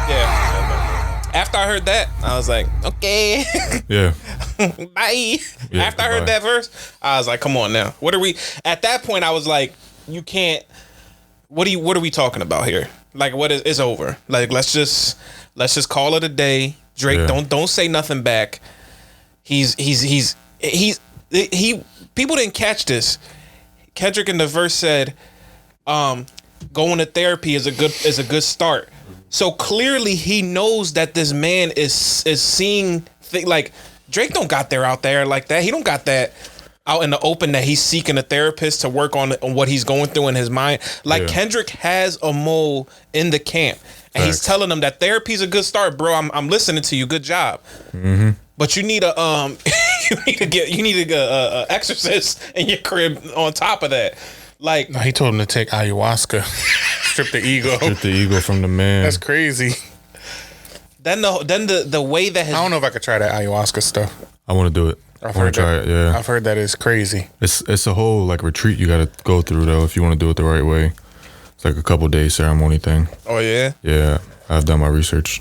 Yeah. After I heard that, I was like, okay, Yeah. bye. Yeah, After I heard goodbye. that verse, I was like, come on now. What are we? At that point, I was like, you can't. What are we talking about here? Like, what is? It's over. Like, let's just call it a day. Drake, Yeah. don't say nothing back. He. People didn't catch this. Kendrick in the verse said, going to therapy is a good start. So clearly he knows that this man is seeing like Drake don't got there out there like that. He don't got that out in the open that he's seeking a therapist to work on what he's going through in his mind. Like Yeah. Kendrick has a mole in the camp, and he's Facts. telling him that therapy's a good start, bro. I'm listening to you. Good job. But you need a you need a exorcist in your crib on top of that. Like No, he told him to take ayahuasca, strip the ego. Strip the ego from the man. That's crazy. then the way that his I don't know if I could try that ayahuasca stuff. I want to do it. I I've want heard to try that. it. Yeah. I've heard that is crazy. It's a whole like retreat you got to go through though if you want to do it the right way. It's like a couple days ceremony thing. oh yeah Yeah, I've done my research.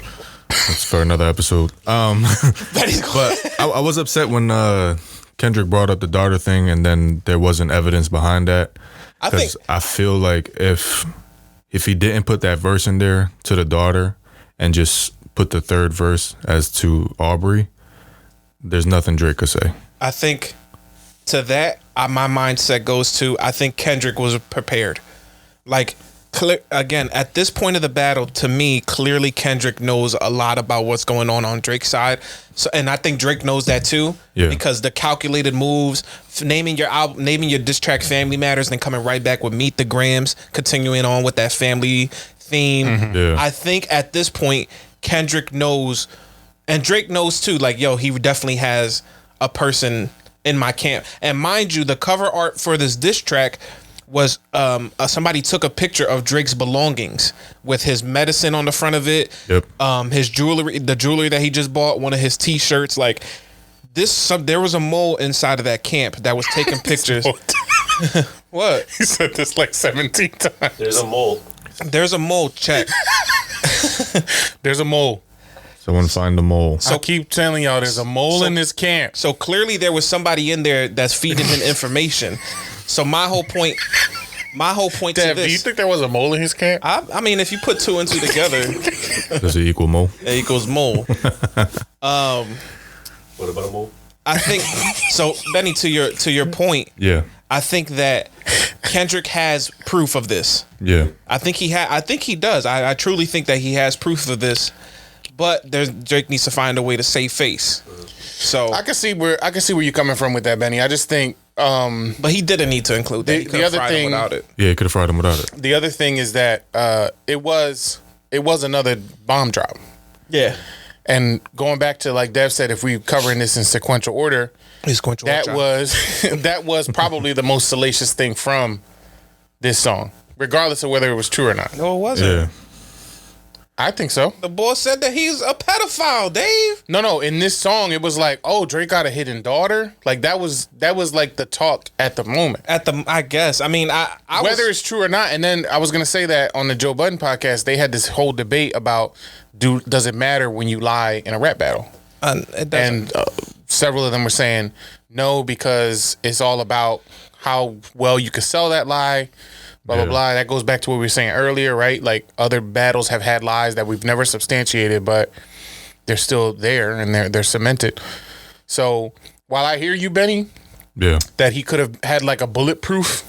It's for another episode. that is But I was upset when Kendrick brought up the daughter thing, and then there wasn't evidence behind that. I think Because I feel like if he didn't put that verse in there to the daughter and just put the third verse as to Aubrey, there's nothing Drake could say. I think to that, my mindset goes to I think Kendrick was prepared. Like, again, at this point of the battle, to me, clearly Kendrick knows a lot about what's going on Drake's side. So, and I think Drake knows that too. Yeah. Because the calculated moves, naming your album, naming your diss track "Family Matters," then coming right back with "Meet the Grams," continuing on with that family theme. Yeah. I think at this point, Kendrick knows, and Drake knows too. Like, yo, he definitely has a person in my camp. And mind you, the cover art for this diss track was somebody took a picture of Drake's belongings with his medicine on the front of it. Yep. His jewelry, the jewelry that he just bought, one of his t-shirts. Like there was a mole inside of that camp that was taking pictures. What? He said this like 17 times. There's a mole. There's a mole. Check. There's a mole. Someone find the mole. So I keep telling y'all, there's a mole in this camp. So clearly there was somebody in there that's feeding him information. So my whole point to Dad, this. do you think there was a mole in his camp? I mean, if you put two and two together, Does it equal mole? it equals mole. What about a mole? I think so, Benny. To your point, Yeah. I think that Kendrick has proof of this. Yeah. I think he does. I truly think that he has proof of this. But Drake needs to find a way to save face. So, I can see where you're coming from with that, Benny. I just think but he didn't need to include that. He could have fried him without it. Yeah, he could have fried him without it. the other thing is that it was another bomb drop. Yeah, And going back to, like Dev said, if we covering this in sequential order, he's going to that was probably the most salacious thing from this song, regardless of whether it was true or not. No, it wasn't. Yeah. I think so. The boy said that he's a pedophile, Dave. No. In this song, it was like, oh, Drake got a hidden daughter. Like that was like the talk at the moment. I guess. I mean, I Whether it's true or not. And then I was gonna say that on the Joe Budden podcast, they had this whole debate about does it matter when you lie in a rap battle? it doesn't. And several of them were saying no, because it's all about how well you can sell that lie. Blah, blah, Yeah. blah. That goes back to what we were saying earlier, right? Like other battles have had lies that we've never substantiated, but they're still there and they're cemented. So while I hear you, Benny, Yeah. that he could have had like a bulletproof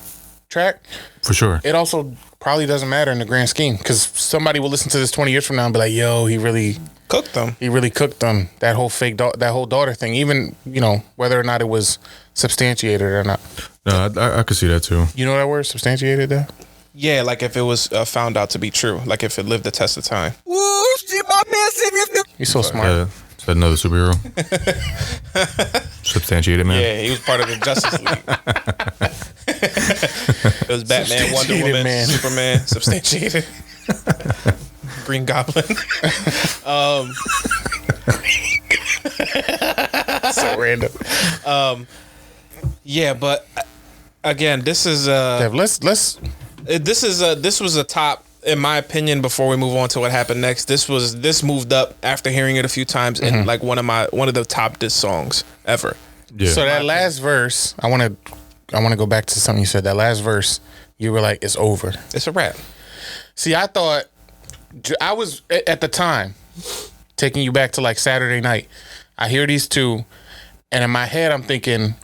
track, For sure. it also probably doesn't matter in the grand scheme, because somebody will listen to this 20 years from now and be like, yo, he really Cooked them. cooked them. That whole that whole daughter thing, even, whether or not it was substantiated or not. No, I could see that too. You know that word, substantiated, there? Yeah, like if it was found out to be true, like if it lived the test of time. You're so smart. Is that another superhero? Substantiated man. Yeah, he was part of the Justice League. It was Batman, Wonder Substantiated Woman, man. Superman, substantiated. Green Goblin. So random. Yeah, but again, this is Dev, let's this was a top, in my opinion. Before we move on to what happened next, this moved up after hearing it a few times in like one of the top diss songs ever. Yeah. So that last verse, I want to go back to something you said. That last verse, you were like, it's over. It's a wrap. See, I thought, I was at the time taking you back to like Saturday night. I hear these two, and in my head, I'm thinking,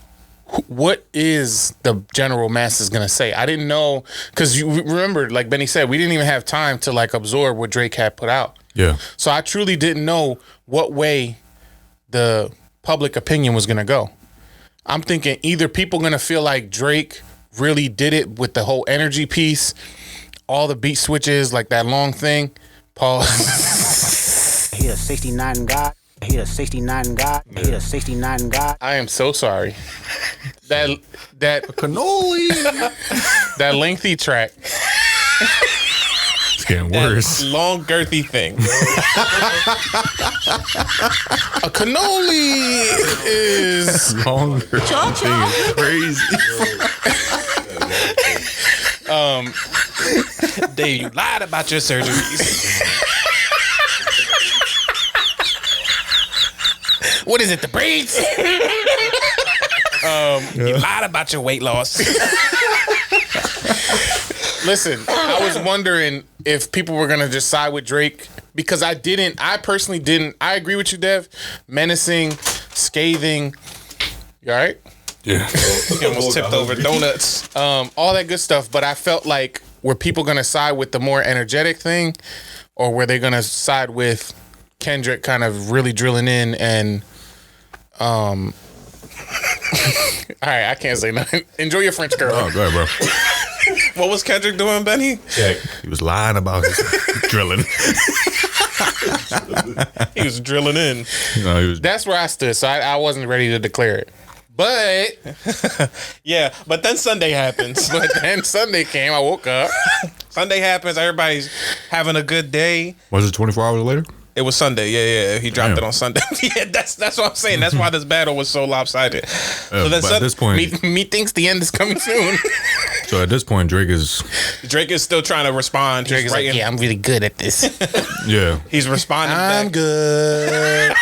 what is the general masses gonna say? I didn't know, because you remember, like Benny said, we didn't even have time to like absorb what Drake had put out. Yeah. So I truly didn't know what way the public opinion was gonna go. I'm thinking either people gonna feel like Drake really did it with the whole energy piece, all the beat switches, like that long thing. Pause. He a 69 God. He a 69 God. He a 69 God. I am so sorry. That cannoli. That lengthy track. It's getting worse. Long girthy thing. A cannoli is Longer. Thing is crazy. Dave, you lied about your surgeries. what is it? The braids? You lied about your weight loss. Listen, I was wondering if people were gonna just side with Drake because I personally didn't. I agree with you, Dev. Menacing, scathing. You all right? Yeah. He almost tipped over donuts. All that good stuff. But I felt like, were people gonna side with the more energetic thing, or were they gonna side with Kendrick kind of really drilling in and all right, I can't say nothing. Enjoy your French girl. Oh, go ahead, bro. What was Kendrick doing, Benny? Check. He was lying about his drilling. He was drilling in. No, he was. That's where I stood, so I wasn't ready to declare it. But Yeah, but then Sunday happens. then Sunday came, I woke up. Sunday happens. Everybody's having a good day. Was it 24 hours later? It was Sunday. Yeah. He dropped Damn. it on Sunday. Yeah, that's what I'm saying. That's why this battle was so lopsided. So then But at this point, Me thinks the end is coming soon. so at this point, Drake is, Drake is still trying to respond. Drake is like, writing- yeah, I'm really good at this. yeah. He's responding I'm back. good.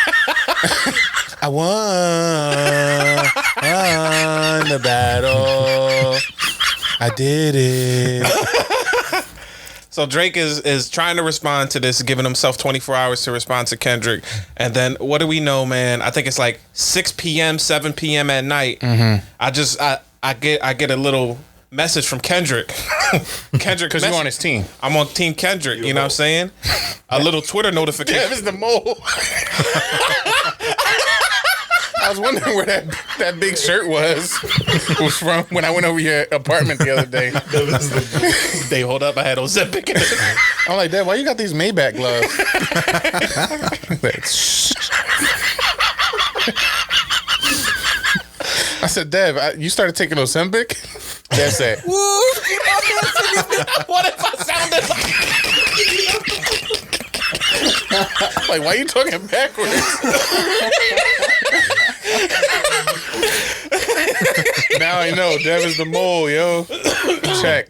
I won the battle. I did it. So Drake is trying to respond to this, giving himself 24 hours to respond to Kendrick. And then what do we know, man? I think it's like 6 p.m., 7 p.m. at night. I get a little message from Kendrick. Kendrick, Because you're on his team. I'm on Team Kendrick. You know what I'm saying? A little Twitter notification. Dev is the mole. I was wondering where that big shirt was from when I went over your apartment the other day. They hold up. I had Ozempic in it. I'm like, Dev, why you got these Maybach gloves? I said, Dev, you started taking Ozempic? Dev said, What if I sounded like? like, why you talking backwards? Now I know. Dev is the mole, yo.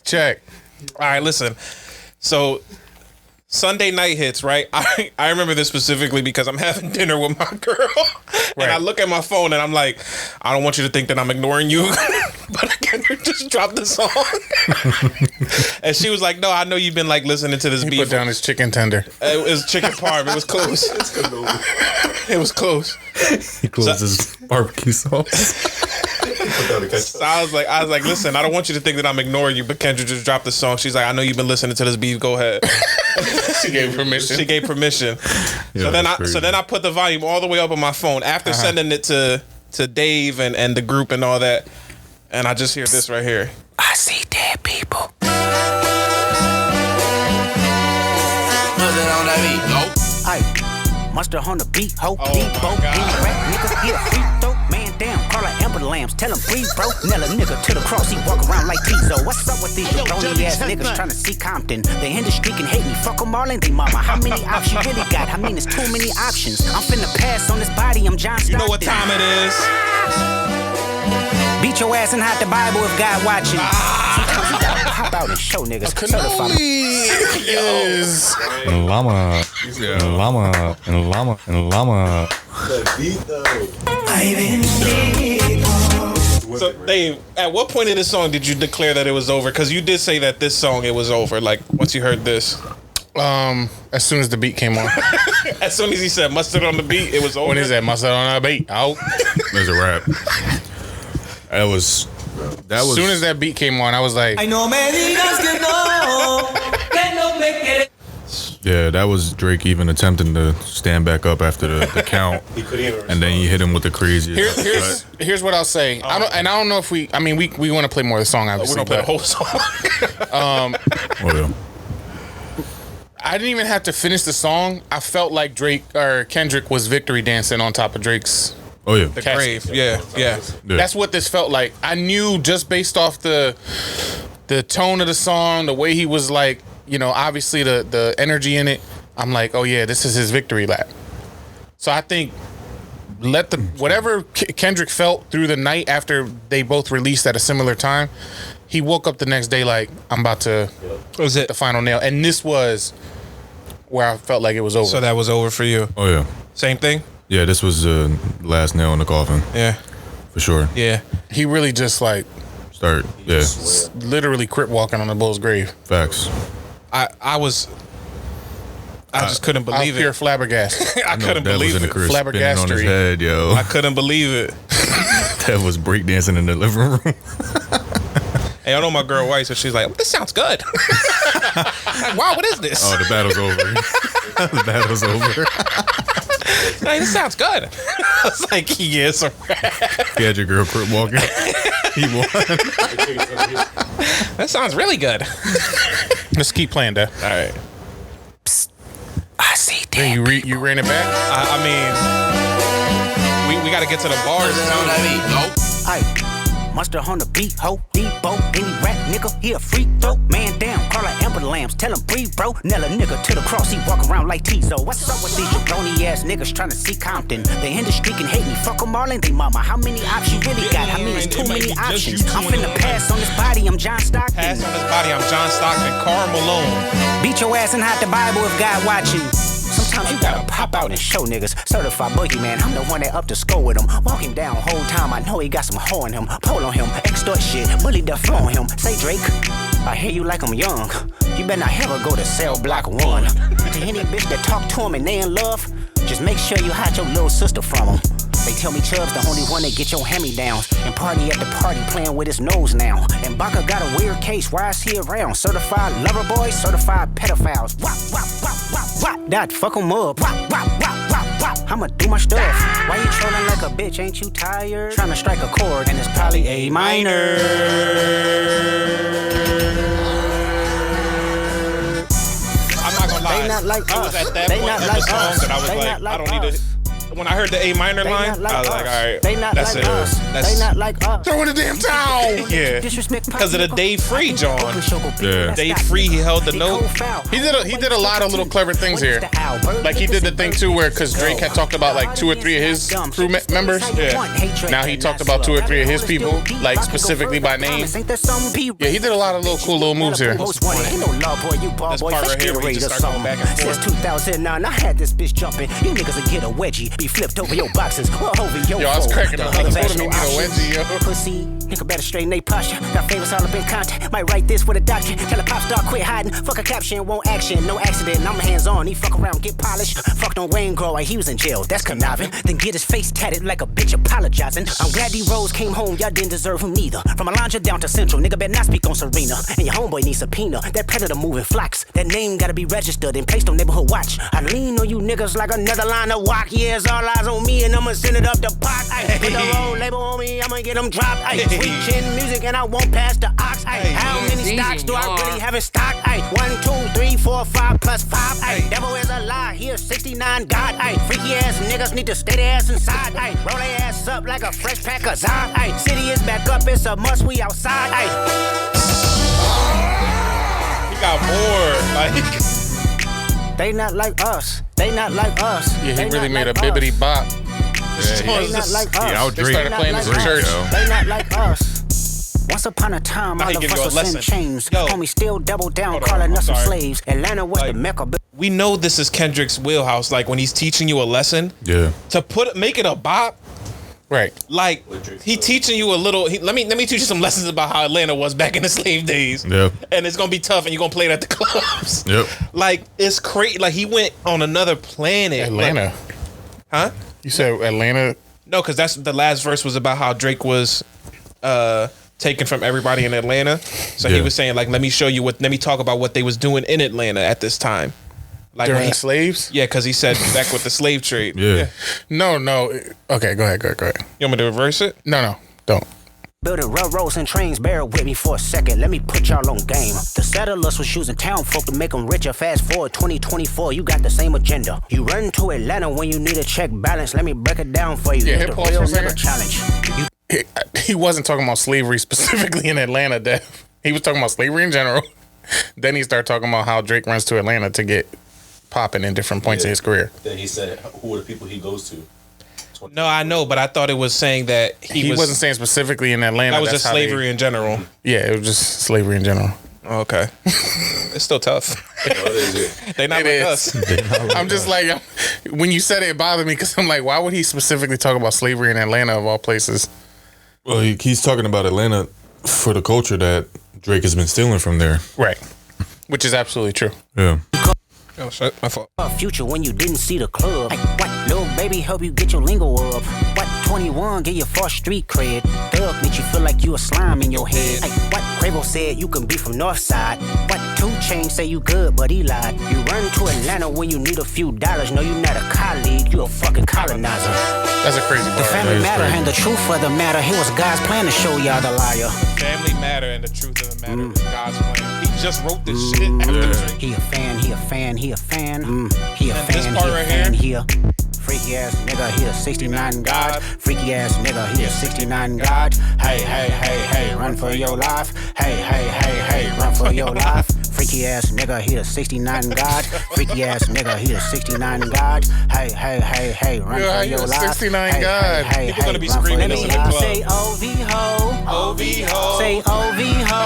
Check. All right, listen. So Sunday night hits, right? I remember this specifically because I'm having dinner with my girl. And I look at my phone and I'm like, I don't want you to think that I'm ignoring you. But Kendrick just dropped the song. And she was like, no, I know you've been like listening to this He beef. put down his chicken tender. It was chicken parm. It was close. It was close. He closed his barbecue sauce. So I was like, listen, I don't want you to think that I'm ignoring you, but Kendrick just dropped the song. She's like, I know you've been listening to this beef. Go ahead. She gave permission. She gave permission. Yeah, so then that's crazy. I put the volume all the way up on my phone after sending it to Dave and the group and all that. And I just hear this right here. I see dead people. Aye, mustard on the beat, ho, Debo, beat rap, nigga, hit a free throw, man down, call her Amber Lambs, tell him breathe, bro, nail a nigga to the cross, he walk around like Pizzo, what's up with these jabroni ass niggas trying to see Compton, the industry can hate me, fuck them all and they mama, how many options you really got, I mean it's too many options, I'm finna pass on this body, I'm John Stockton. You know what time it is? Beat your ass and hide the Bible if God watching. Sometimes you gotta hop out and show niggas. Certified. is Llama. Llama. Llama. So Dave, at what point in this song did you declare that it was over? Because you did say that this song it was over. Like once you heard this, as soon as the beat came on. as soon as he said mustard on the beat, it was over. When is that? Mustard on our beat. Out. There's a rap. That was. As soon as that beat came on, I was like, Yeah, that was Drake even attempting to stand back up after the count, He couldn't even and then he hit him with the craziest. here's what I'll say. I don't know if we want to play more of the song, We're obviously. gonna play the But whole song. Oh, yeah. I didn't even have to finish the song. I felt like Drake or Kendrick was victory dancing on top of Drake's. Oh yeah. The grave. Yeah. Yeah. That's what this felt like. I knew just based off the tone of the song, the way he was like, obviously the energy in it. I'm like, oh yeah, this is his victory lap. So I think whatever Kendrick felt through the night after they both released at a similar time, he woke up the next day like, I'm about to Was it? the final nail. And this was where I felt like it was over. So that was over for you. Oh yeah. Same thing. Yeah, this was the last nail in the coffin Yeah. for sure. Yeah. he really just like Start. Yeah. Literally crip walking on the bull's grave. Facts. I just couldn't I was believe pure it. flabbergasted. I couldn't Dev was believe in the it. crib spinning on his Flabbergastery. head, yo. I couldn't believe it. Dev was breakdancing in the living room. Hey, I know my girl white, so she's like, "This sounds good." Like, wow, what is this? Oh, the battle's over. The battle's over. Like, this sounds good. I was like, yeah, it's a wrap. You had your girl crip walking. He won. That sounds really good. Let's keep playing, Dad. All right. I see Then you ran it back. I mean, we got to get to the bars. Aye. Monster on the beat, ho, Debo, any rap nigga, he a free throw. Man down, call her Amber Lambs, tell him breathe, bro. Nella nigga to the cross, he walk around like Tizo. What's up with these jabroni ass niggas trying to see Compton? The industry can hate me, fuck them all and they mama. How many options you really got? I mean, it's too many options. I'm finna pass on this body, I'm John Stockton. Pass on his body. I'm John Stockton, Karl Malone. Beat your ass and hide the Bible if God watching. Sometimes you gotta pop out and show niggas. Certified boogeyman, I'm the one that up to score with him. Walking down whole time, I know he got some hoe in him. Pole on him, extort shit, bully the flow on him. Say Drake, I hear you like I'm young. You better not ever go to cell block 1. To any bitch that talk to him and they in love, just make sure you hide your little sister from him. They tell me Chubb's the only one that get your hand-me-downs. And party at the party playing with his nose now. And Baka got a weird case, why is he around? Certified lover boys, certified pedophiles. Wop, wop, wop, wop, wop. That fuck him up. Wop, wop, wop, wop, wop. I'ma do my stuff. Why you trolling like a bitch, ain't you tired? Trying to strike a chord and it's probably A minor. I'm not gonna lie. They not like it was us. at that They point not of like the song us. that I was They like, not like I don't need us. to. When I heard the A minor They line, not like I was us. like, all right, They not that's like it. us. That's They not like us. Throw in the damn towel. Yeah. Disrespect Because of the Dave Free, John. Yeah. Dave Free, he held the note. He did a lot of little clever things here. Like he did the thing too where because Drake had talked about like 2 or 3 of his crew members. Yeah. Now he talked about 2 or 3 of his people, like specifically by name. Yeah, he did a lot of little cool little moves here. This part right here where he just started going back and forth. Since 2009, I had this bitch jumping. You niggas will get a wedgie, be flipped over your boxes, or over your Yo, I was fold. cracking up. I told him he need a wedgie, yo. Pussy, nigga better straighten they posture. Got favors all up in contact. Might write this with a doctor. Tell a pop star quit hiding. Fuck a caption, won't action. No accident, I'm hands on. He fuck around, get polished. Fucked on Wayne Grow like he was in jail. That's conniving. Then get his face tatted like a bitch apologizing. I'm glad D-Rose came home. Y'all didn't deserve him neither. From Alondra down to Central, nigga better not speak on Serena. And your homeboy needs subpoena. That predator moving flocks. That name gotta be registered and placed on neighborhood watch. I lean on you niggas like another line of walk. Yeah, it's all eyes on me and I'ma send it up the pot. Ay, put the roll label on me, I'ma get them dropped. Ay, sweet chin music and I won't pass the ox. Ay, how many stocks do I really have in stock? Ay, 1, 2, 3, 4, 5 plus 5. Ay, devil is a lie, he a 69 God. Ay, freaky ass niggas need to stay their ass inside. Ay, roll their ass up like a fresh pack of Zod. Ay, city is back up, it's a must, we outside. Ay. He got more. Like, They not like us. They not like us. Yeah, They he really not made a like bibbity us. bop. They not like us. out They Drake. started playing this in They not church. Yo. They not like us. Once upon a time, Now all he of give you us a was lesson. in chains. Yo. Homie still double down, Hold on, calling I'm us some sorry. slaves. Atlanta was the Like- mecca. we know this is Kendrick's wheelhouse. Like when he's teaching you a lesson, Yeah. to make it a bop. Right. Like he teaching you a little. Let me teach you some lessons about how Atlanta was back in the slave days. Yep. And it's gonna be tough, and you're gonna play it at the clubs. Yep. Like it's crazy. Like he went on another planet. Atlanta. Like, huh? You said Atlanta. No, because that's the last verse was about how Drake was taken from everybody in Atlanta. So he Yeah. was saying like, let me talk about what they was doing in Atlanta at this time. Like when During he- slaves? yeah, because he said back with the slave trade. Yeah. No. Okay, go ahead. You want me to reverse it? No, don't. Building railroads and trains, bear with me for a second. Let me put y'all on game. The settlers was using town folk to make them richer. Fast forward 2024, you got the same agenda. You run to Atlanta when you need a check balance. Let me break it down for you. Yeah, It's hit the pause real for a second. nigga challenge. You He wasn't talking about slavery specifically in Atlanta, Dev. He was talking about slavery in general. Then he started talking about how Drake runs to Atlanta to get popping in different points in his career. Then he said, who are the people he goes to? No, I know, but I thought it was saying that He wasn't saying specifically in Atlanta. that was that's just how they- slavery in general. Yeah, it was just slavery in general. Okay. It's still tough. What is it? They not It like is. us. I'm just like, when you said it, it bothered me because I'm like, why would he specifically talk about slavery in Atlanta of all places? Well, he's talking about Atlanta for the culture that Drake has been stealing from there. Right. Which is absolutely true. Yeah. Oh shit, my fault. Future when you didn't see the club. Like, what? Little baby help you get your lingo up. What? 21 get your first street cred. Thug made you feel like you a slime in your head. Like, what? Quavo said you can be from Northside. What? 2 Chainz say you good, but he lied. You run to Atlanta when you need a few dollars. No, you not a colleague, you a fucking colonizer. That's a crazy The part. family matter and the truth of the matter. Here was God's plan to show y'all the liar. Family matter and the truth of the matter is God's plan. He just wrote this shit after Drake. He a fan, he a fan, he a fan. He a And fan, this part he a right fan, here? he a freaky ass nigga, he a 69 God. Freaky ass nigga, he a 69 God. Hey, hey, hey, hey, run for your life. Hey, hey, hey, hey, run for your life. Freaky ass nigga, he a 69 God. Freaky ass nigga, he a 69 God. Hey, hey, hey, hey, run Yeah, for he your a life. 69 hey, God. Hey, hey, People hey, gonna be run for screaming your this in the life. club. Say OV ho. OV ho. Say OV ho.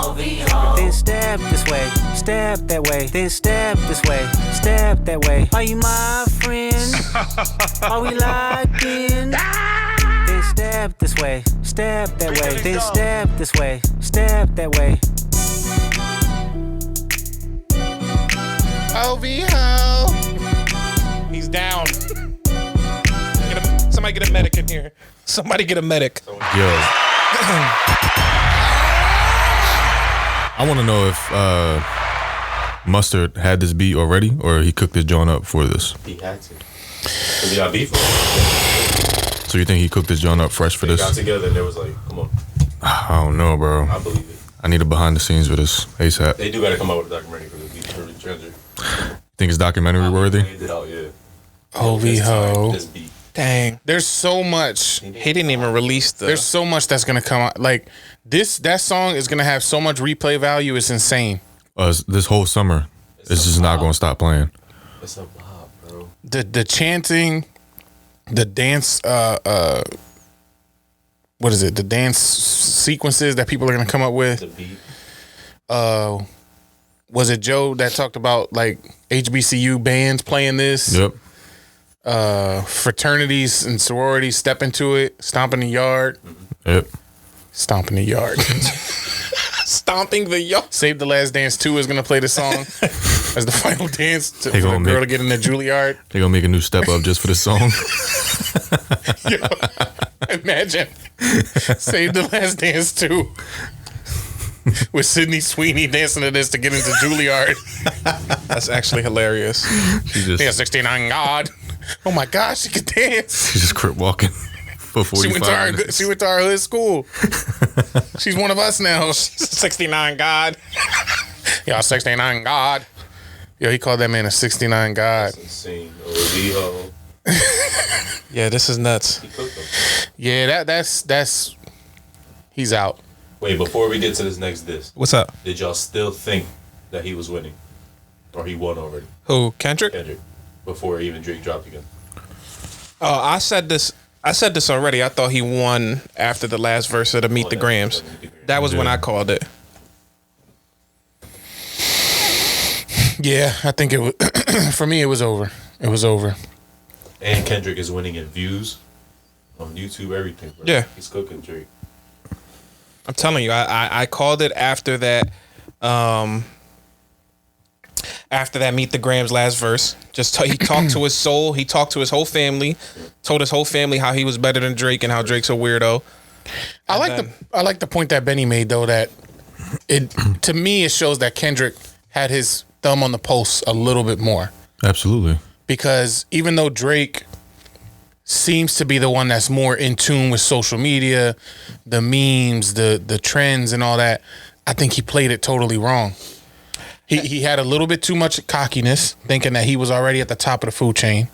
OV ho. Then step this way, step that way. Then step this way, step that way. Are you my friend? Are we locked in? Then step this way, step that way. Then step this way, step that way. He's down. Somebody get a medic in here. Somebody get a medic. Yo. I want to know if Mustard had this beat already or he cooked this joint up for this. He had to. Cause he got beef. So you think he cooked this joint up fresh for They got this? together and they was like, come on, I don't know, bro. I believe it. I need a behind the scenes for this ASAP. They do gotta come out with a documentary for this beat for the Kendrick. Think it's documentary worthy? They did out, yeah. OV This time, ho. This beat. Dang. There's so much. He didn't even release the. There's so much that's gonna come out. Like that song is gonna have so much replay value. It's insane. This whole summer, it's just not going to stop playing. It's a vibe, bro. The chanting, the dance. What is it? The dance sequences that people are gonna come up with. The beat. Was it Joe that talked about like HBCU bands playing this? Yep. Fraternities and sororities step into it, stomp in the yard. Yep. Stomp in the yard. stomping the yard. Save the Last Dance 2 is gonna play the song as the final dance for They the gonna girl make- to get in the Juilliard. They're going to make a new step up just for this song. Imagine Save the Last Dance 2 with Sydney Sweeney dancing to this to get into Juilliard. That's actually hilarious. She just, Yeah, 69 God. Oh my gosh, she could dance. she's just crip walking for 45 She went to our minutes. she went to our hood school. She's one of us now. 69 God. Y'all 69 God. Yo, he called that man a 69 God. Insane. OVO. Yeah, this is nuts. He cooked them. Yeah, that's he's out. Wait, before we get to this next diss, What's up? did y'all still think that he was winning? Or he won already? Who? Kendrick? Kendrick. Before even Drake dropped again. Oh, I said this already. I thought he won after the last verse of the Meet the Grams. That was when I called it. Yeah, I think it was for me it was over. It was over. And Kendrick is winning in views on YouTube, everything. Bro. Yeah. He's cooking Drake. I'm telling you, I called it after that. After that, Meet the Grams last verse. He talked to his soul. He talked to his whole family. Told his whole family how he was better than Drake and how Drake's a weirdo. I like the point that Benny made though, that it to me it shows that Kendrick had his thumb on the pulse a little bit more. Absolutely. Because even though Drake seems to be the one that's more in tune with social media, the memes, the trends and all that, I think he played it totally wrong. He had a little bit too much cockiness, thinking that he was already at the top of the food chain.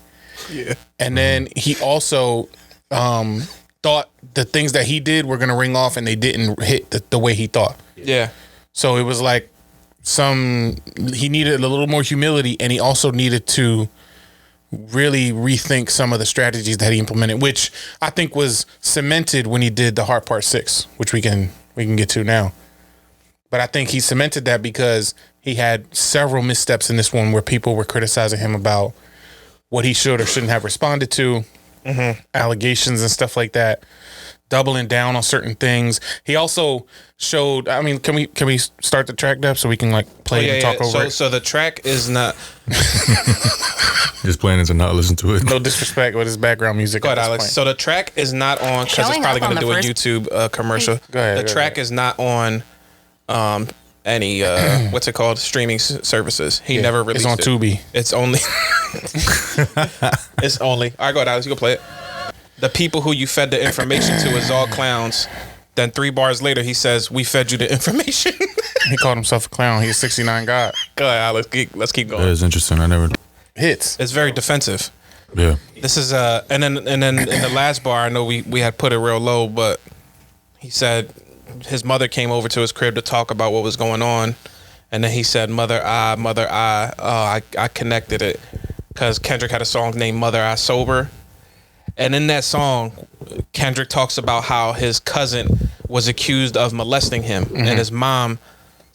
Yeah. And then he also thought the things that he did were going to ring off and they didn't hit the way he thought. Yeah. So it was like he needed a little more humility, and he also needed to really rethink some of the strategies that he implemented, which I think was cemented when he did the Heart Part 6, which we can get to now. But I think he cemented that because he had several missteps in this one where people were criticizing him about what he should or shouldn't have responded to, allegations and stuff like that. doubling down on certain things. He also showed. I mean, can we start the track, Deb, so we can like play it and talk over it? So the track is not. His plan is to not listen to it. No disrespect with his background music. Go ahead, at this Alex. point. So the track is not on because it's Showing probably up going to on do a the YouTube commercial. Go ahead, The go track ahead. is not on any what's it called, streaming services. He never released It's on it. Tubi. It's only. It's only. All right, go ahead, Alex. You can play it. The people who you fed the information to is all clowns. Then 3 bars later, he says, "We fed you the information." He called himself a clown. He's 69 God. Go ahead, Alex. Let's keep That going. is interesting. I never. Hits. It's very defensive. Yeah. This is and then in the last bar, I know we had put it real low, but he said his mother came over to his crib to talk about what was going on, and then he said, "Mother, I." Oh, I connected it because Kendrick had a song named "Mother, I Sober," and in that song, Kendrick talks about how his cousin was accused of molesting him, and his mom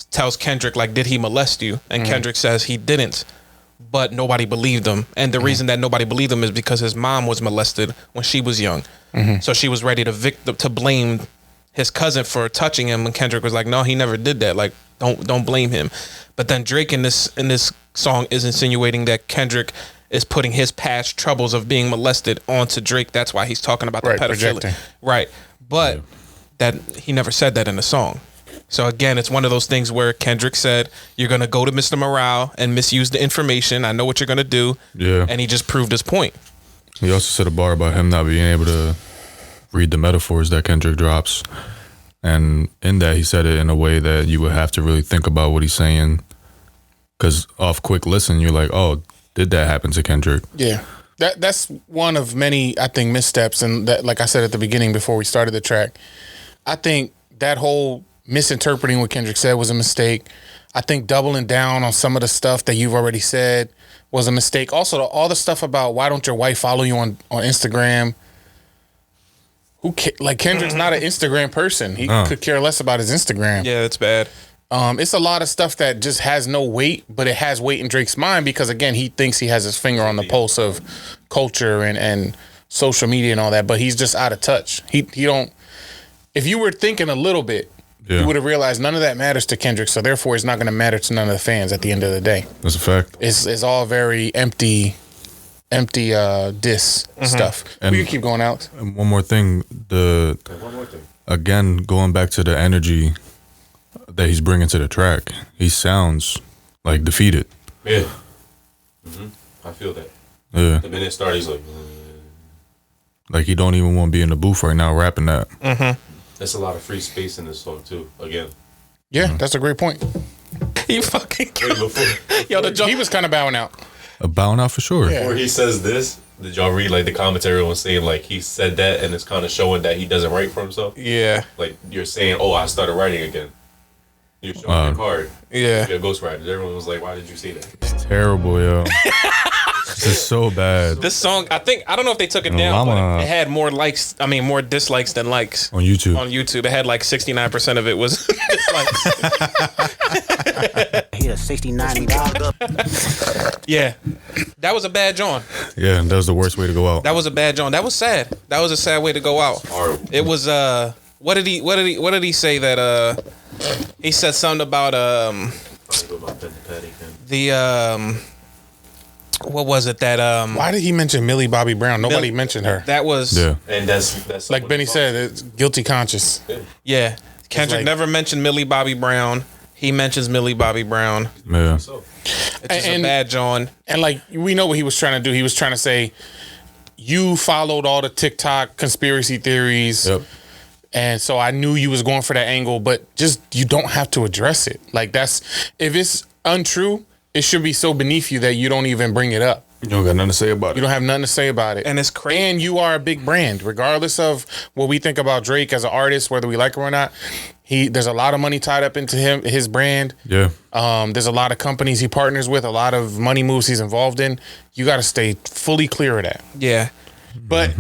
tells Kendrick like, "Did he molest you?" And Kendrick says he didn't. But nobody believed him. And the reason that nobody believed him is because his mom was molested when she was young. So she was ready to blame his cousin for touching him. And Kendrick was like, no, he never did that. Like, don't blame him. But then Drake in this song is insinuating that Kendrick is putting his past troubles of being molested onto Drake. That's why he's talking about the Right, pedophilia. projecting. Right. But that he never said that in the song. So again, it's one of those things where Kendrick said, "You're gonna go to Mr. Morale and misuse the information. I know what you're gonna do." Yeah. And he just proved his point. He also said a bar about him not being able to read the metaphors that Kendrick drops. And in that, he said it in a way that you would have to really think about what he's saying. Because off quick listen, you're like, oh, did that happen to Kendrick? Yeah. That's one of many, I think, missteps. And that, like I said at the beginning before we started the track, I think that whole misinterpreting what Kendrick said was a mistake. I think doubling down on some of the stuff that you've already said was a mistake. Also, all the stuff about why don't your wife follow you on Instagram? Like Kendrick's not an Instagram person. He could care less about his Instagram. Yeah, that's bad. It's a lot of stuff that just has no weight, but it has weight in Drake's mind because, again, he thinks he has his finger on the pulse of culture and social media and all that, but he's just out of touch. He don't. If you were thinking a little bit, you would have realized none of that matters to Kendrick, so therefore it's not going to matter to none of the fans at the end of the day. That's a fact. It's all very empty diss stuff. And- We can keep going, Alex. And one more thing. Again, going back to the energy that he's bringing to the track, he sounds like defeated. Yeah. I feel that. Yeah. The minute it started, he's like, Like he don't even want to be in the booth right now rapping that. there's a lot of free space in this song, too. Again. Yeah, that's a great point. He fucking Wait, before, yo the joke. He was kind of bowing out. A bound out for sure. before he says this, did y'all read like the commentary on saying like he said that and it's kind of showing that he doesn't write for himself? Yeah, Like you're saying, oh, I started writing again. You're showing your card. yeah. You're a ghostwriter. Everyone was like, why did you say that? It's terrible, yo. This is so bad. This song, I don't know if they took it down, but it had more likes. I mean, more dislikes than likes On YouTube. on YouTube. It had like 69% of it was dislikes. He a 69 God. Yeah, that was a bad John. Yeah, that was the worst way to go out. That was a bad John. That was sad. That was a sad way to go out. Horrible. It was what did he say that he said something about the what was it that Why did he mention Millie Bobby Brown? Nobody mentioned her. that was Yeah. And that's Like Benny said, it's guilty conscious. yeah. Kendrick like- never mentioned Millie Bobby Brown. He mentions Millie Bobby Brown. Yeah. It's just a bad John. And like we know what he was trying to do. He was trying to say, you followed all the TikTok conspiracy theories. Yep. And so I knew you was going for that angle, but just you don't have to address it. Like that's if it's untrue, it should be so beneath you that you don't even bring it up. You don't got nothing to say about You don't have nothing to say about it. And it's crazy. And you are a big brand, regardless of what we think about Drake as an artist, whether we like him or not. There's a lot of money tied up into his brand. Yeah. There's a lot of companies he partners with, a lot of money moves he's involved in. You got to stay fully clear of that. Yeah. But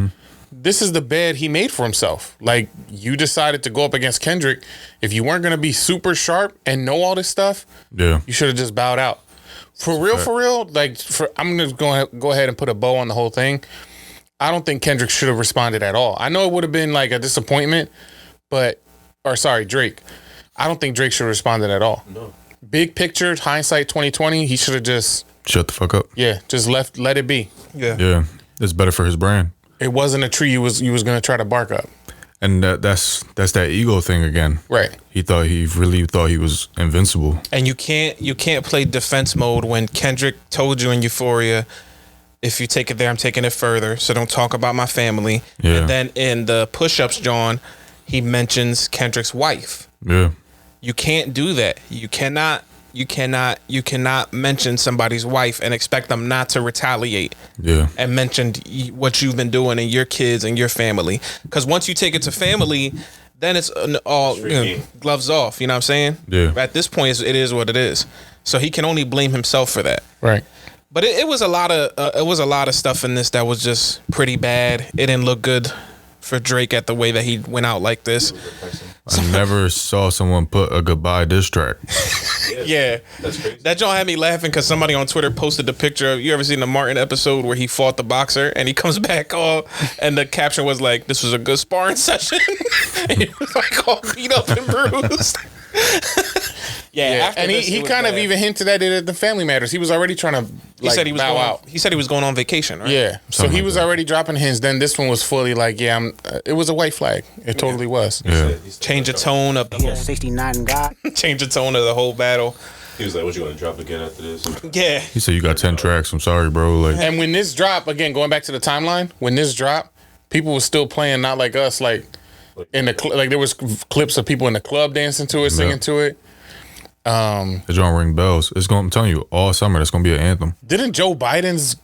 this is the bed he made for himself. Like, you decided to go up against Kendrick. If you weren't going to be super sharp and know all this stuff, Yeah. you should have just bowed out. For real, like, I'm going to go ahead and put a bow on the whole thing. I don't think Kendrick should have responded at all. I know it would have been like a disappointment, Drake. I don't think Drake should have responded at all. No. Big picture, hindsight 2020, he should have just Shut the fuck up. just let it be. Yeah. Yeah, it's better for his brand. It wasn't a tree you was gonna try to bark up. And that's that ego thing again. Right. He really thought he was invincible. And you can't play defense mode when Kendrick told you in Euphoria, if you take it there, I'm taking it further. So don't talk about my family. Yeah. And then in the push-ups, John, he mentions Kendrick's wife. Yeah. You can't do that. You cannot mention somebody's wife and expect them not to retaliate Yeah. and mention what you've been doing and your kids and your family. Because once you take it to family, then it's all gloves off. You know what I'm saying? Yeah. At this point, it is what it is. So he can only blame himself for that. Right. But it was a lot of stuff in this that was just pretty bad. It didn't look good for Drake at the way that he went out like this. I never saw someone put a goodbye diss track. Yeah, That's crazy. that joint had me laughing because somebody on Twitter posted the picture of, you ever seen the Martin episode where he fought the boxer and he comes back all, and the caption was like, "This was a good sparring session," and he was like all beat up and bruised. Yeah, after and this, he it was kind of bad. even hinted at it at the Family Matters. He was already trying to He said he was bow going. out. He said he was going on vacation, right? Yeah, so Something he like was that. already dropping hints. Then this one was fully like, yeah, it was a white flag. It totally was. Yeah. Change the tone of the He a whole, 69 God. change the tone of the whole battle. He was like, "What you gonna drop again after this?" Yeah, He said you got 10 tracks. I'm sorry, bro. Like And when this dropped, again, going back to the timeline, when this dropped, people were still playing Not Like Us, like in the like there was clips of people in the club dancing to it, singing to it. the joint ring bells. I'm telling you, all summer that's gonna be an anthem. Didn't Joe Biden's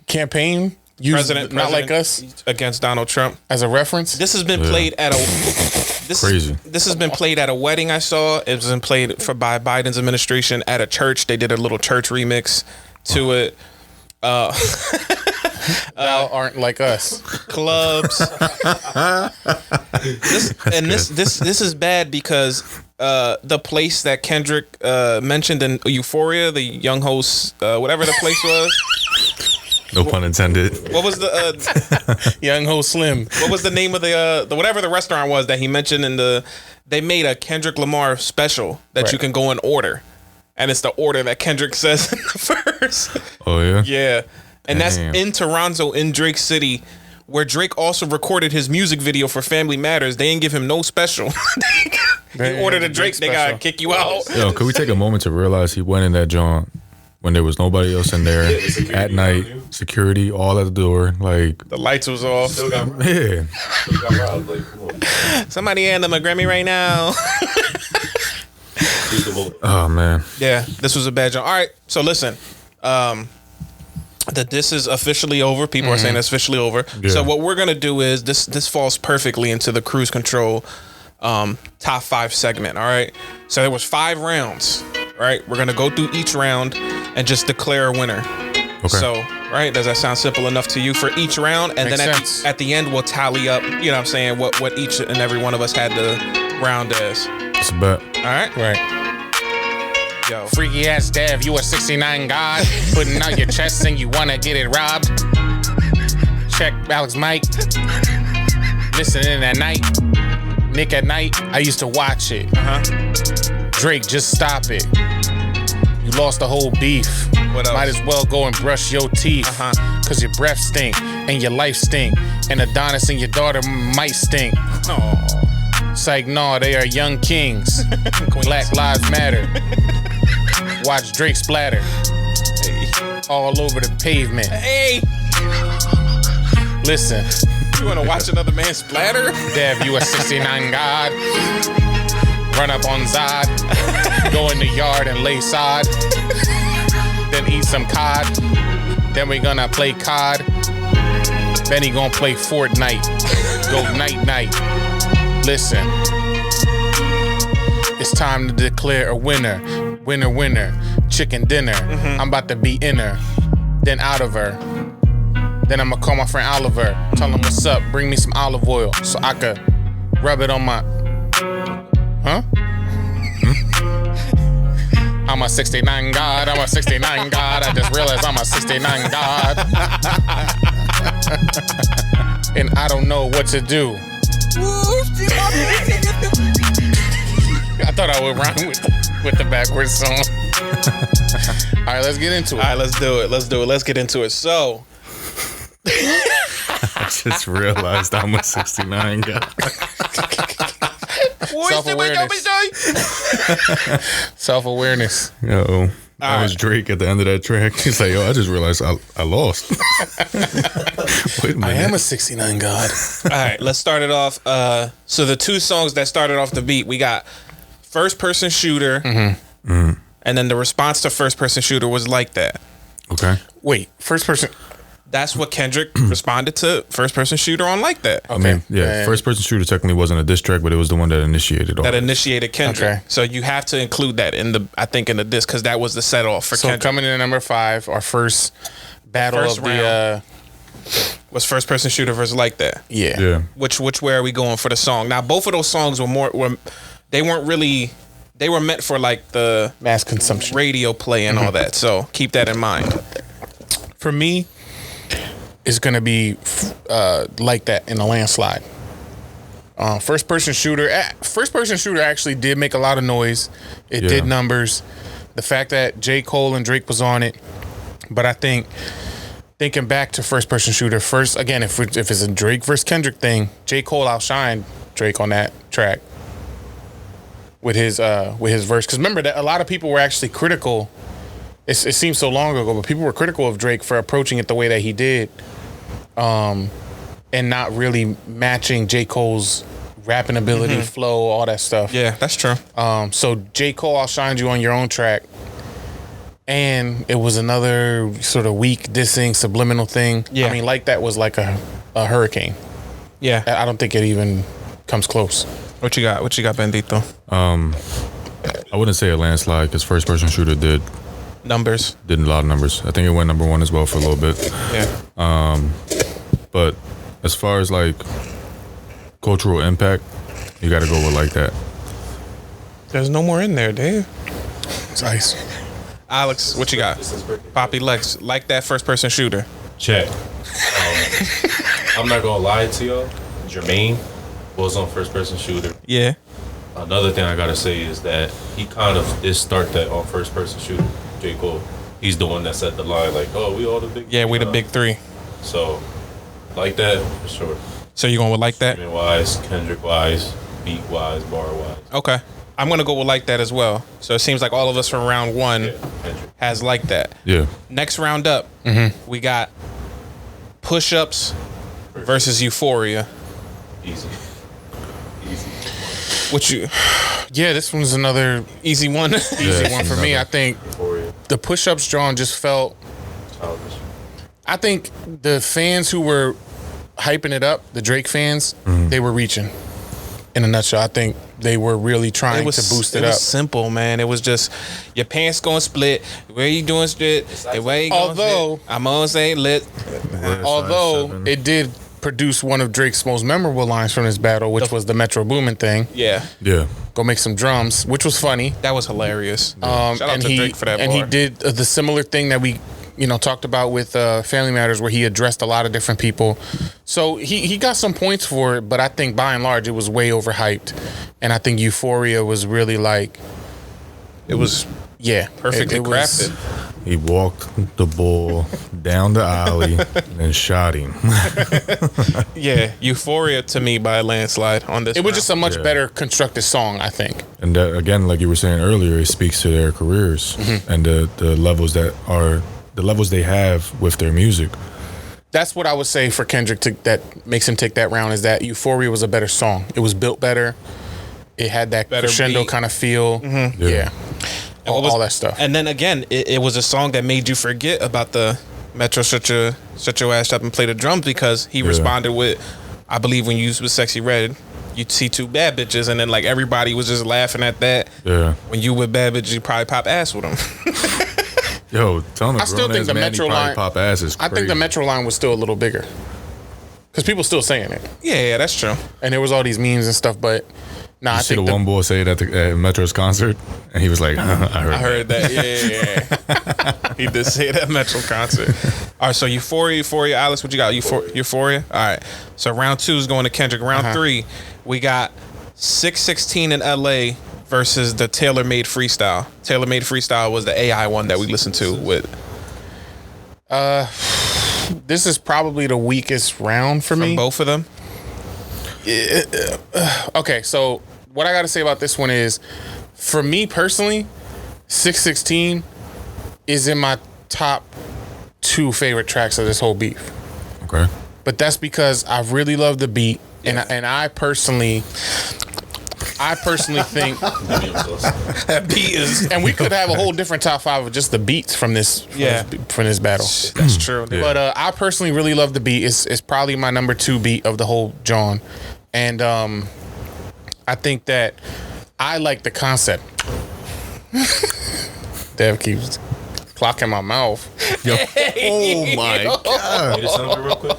campaign use President Not Like Us against Donald Trump. as a reference? This has been played at Crazy. This has been played at a wedding I saw. It was been played by Biden's administration at a church. They did a little church remix to it. Thou aren't like us. Clubs. This is bad because the place that Kendrick mentioned in Euphoria, the young host, whatever the place was. No pun intended. What was the Young Ho Slim. what was the name of the whatever the restaurant was that he mentioned in the? They made a Kendrick Lamar special that you Right. can go and order, and it's the order that Kendrick says in the verse. Oh yeah. Yeah, and that's Damn. in Toronto, in Drake City, where Drake also recorded his music video for Family Matters. They didn't give him no special. They You ordered a had Drake, they gotta special. kick you out. Yo, could we take a moment to realize he went in that joint when there was nobody else in there the security at night, around you. security all at the door, like The lights was off. Still got yeah. robbed. Like, come on. Somebody hand him a Grammy right now. Keep the bullet. Oh man. Yeah, this was a bad job. All right, so listen, that this is officially over. People are saying it's officially over. Yeah. So what we're gonna do is this falls perfectly into the Cruise Control top 5 segment. All right, so there was 5 rounds. Right, we're gonna go through each round and just declare a winner. Okay. So, right, does that sound simple enough to you for each round? And Makes then sense. at the end, we'll tally up. You know what I'm saying? What each and every one of us had the round as. It's a bet. All right, Right. yo. Freaky ass Dev, you a 69 God. Putting out your chest and you wanna get it robbed. Check Alex Mike. Listening at night. Nick at night. I used to watch it. Drake, just stop it. You lost the whole beef. What else? Might as well go and brush your teeth. Cause your breath stink and your life stink. And Adonis and your daughter might stink. It's like, no, they are young kings. Black Lives Matter. Watch Drake splatter. All over the pavement. Hey, Listen, you wanna watch another man splatter? Dev, you a 69 God. Run up on Zod. Go in the yard and lay sod. Then eat some cod. Then we gonna play COD. Then he gonna play Fortnite. Go night-night. Listen. It's time to declare a winner. Winner, winner. Chicken dinner. I'm about to be in her. Then out of her. Then I'ma call my friend Oliver. Tell him what's up. Bring me some olive oil so I could rub it on my... Huh? I'm a 69 God. I'm a 69 God. I just realized I'm a 69 God. And I don't know what to do. I thought I would rhyme with the backwards song. All right, let's get into it. All right, let's do it. Let's get into it. So, I just realized I'm a 69 guy. Self-awareness. Yo, that was Drake at the end of that track. He's like, yo, I just realized I lost. Wait a minute. I am a 69 god. all right, let's start it off. So the two songs that started off the beat, we got First Person Shooter, and then the response to First Person Shooter was Like That. Okay. Wait, first person. That's what Kendrick responded to First Person Shooter on Like That. I mean, yeah, And- First Person Shooter technically wasn't a diss track, but it was the one that initiated all That that. initiated Kendrick. Okay. So you have to include that in the, I think, in the disc, because that was the set off for So Kendrick. coming in at number 5, our first battle First of the was First Person Shooter versus Like That. yeah. Yeah. Which way are we going for the song? Now both of those songs they weren't really, they were meant for like the Mass consumption. radio play and all that. So keep that in mind. For me, it's gonna be Like That in a landslide. First person shooter actually did make a lot of noise. It Yeah. did numbers. The fact that J. Cole and Drake was on it, but I think thinking back to First Person Shooter, first again, if it's a Drake versus Kendrick thing, J. Cole outshined Drake on that track with his verse. Because remember that a lot of people were actually critical. It seems so long ago, but people were critical of Drake for approaching it the way that he did, and not really matching J. Cole's rapping ability, flow, all that stuff. Yeah, that's true. So J. Cole outshined you on your own track, and it was another sort of weak dissing subliminal thing. Yeah. I mean, Like That was like a hurricane. Yeah. I don't think it even comes close. What you got, Bendito? I wouldn't say a landslide because First Person Shooter did Numbers. a lot of numbers. I think it went number 1 as well for a little bit. Yeah. But as far as like cultural impact, you got to go with Like That. There's no more in there, Dave. It's ice. Alex, what you got? Poppy Lex, Like That First Person Shooter. Check. I'm not gonna lie to y'all. Jermaine was on First Person Shooter. Yeah. Another thing I gotta say is that he kind of did start that on First Person Shooter. J. Cole. He's the one that set the line. Like, oh, we all the big. Yeah, we the big three. So, Like That for sure. So you going with Like That? Streaming wise, Kendrick wise, beat wise, bar wise. Okay. I'm going to go with Like That as well. So it seems like all of us from round 1 Yeah, Kendrick. has Like That. Yeah. Next round up, we got Push Ups versus Euphoria. Easy. Easy. What you, Yeah, this one's another easy one? easy one for me. I think Euphoria. the push-ups drawn just felt. Childish. I think the fans who were hyping it up, the Drake fans, they were reaching. In a nutshell, I think they were really trying to boost it was up. simple, man. It was just your pants going split. Where you doing split? The way you going Although- split. I'm gonna say lit. Although it did produce one of Drake's most memorable lines from this battle, which was the Metro Boomin thing. Yeah, Yeah. Go make some drums, which was funny. that was hilarious. Shout out and to he Drake for that and bar. he did the similar thing that we talked about with Family Matters, where he addressed a lot of different people. So he got some points for it, but I think by and large it was way overhyped, and I think Euphoria was really like, It was yeah, perfectly it was- crafted. He walked the ball down the alley and shot him. Yeah, Euphoria to me by a landslide on this. It was round. just a much Yeah. better constructed song, I think. And that, again, like you were saying earlier, it speaks to their careers and the levels they have with their music. That's what I would say for Kendrick that makes him take that round, is that Euphoria was a better song. It was built better. It had that Better crescendo beat. kind of feel. Yeah. And what All was- that stuff. And then again, it was a song that made you forget about the Metro shut your ass up and play the drums, because he responded with, I believe when you was Sexy Red, you'd see two bad bitches, and then like everybody was just laughing at that. Yeah. When you with bad bitches, you probably pop ass with them. Yo, telling a I still grown think ass the man Metro he probably line- pop ass is I crazy. think the Metro line was still a little bigger. because people still saying it, Yeah, that's true. and there was all these memes and stuff. But I You see the think one boy say it at Metro's concert, and he was like, I heard that. Yeah. He did say that Metro concert. All right, so Euphoria, Alex, what you got? Euphoria? All right. So round 2 is going to Kendrick. Round 3, we got 616 in LA versus the Taylor Made Freestyle. Taylor Made Freestyle was the AI one that we listened to with. this is probably the weakest round for me. Both of them? Okay, so what I got to say about this one is, for me personally, 616 is in my top 2 favorite tracks of this whole beef. okay. But that's because I really love the beat, and I personally think, That beat is. and we could have a whole different top 5 of just the beats from this battle. That's true. Yeah. But I personally really love the beat. It's probably my number 2 beat of the whole John, and I think that I like the concept. Dev keeps clocking my mouth. Oh my god. Need a sound real quick.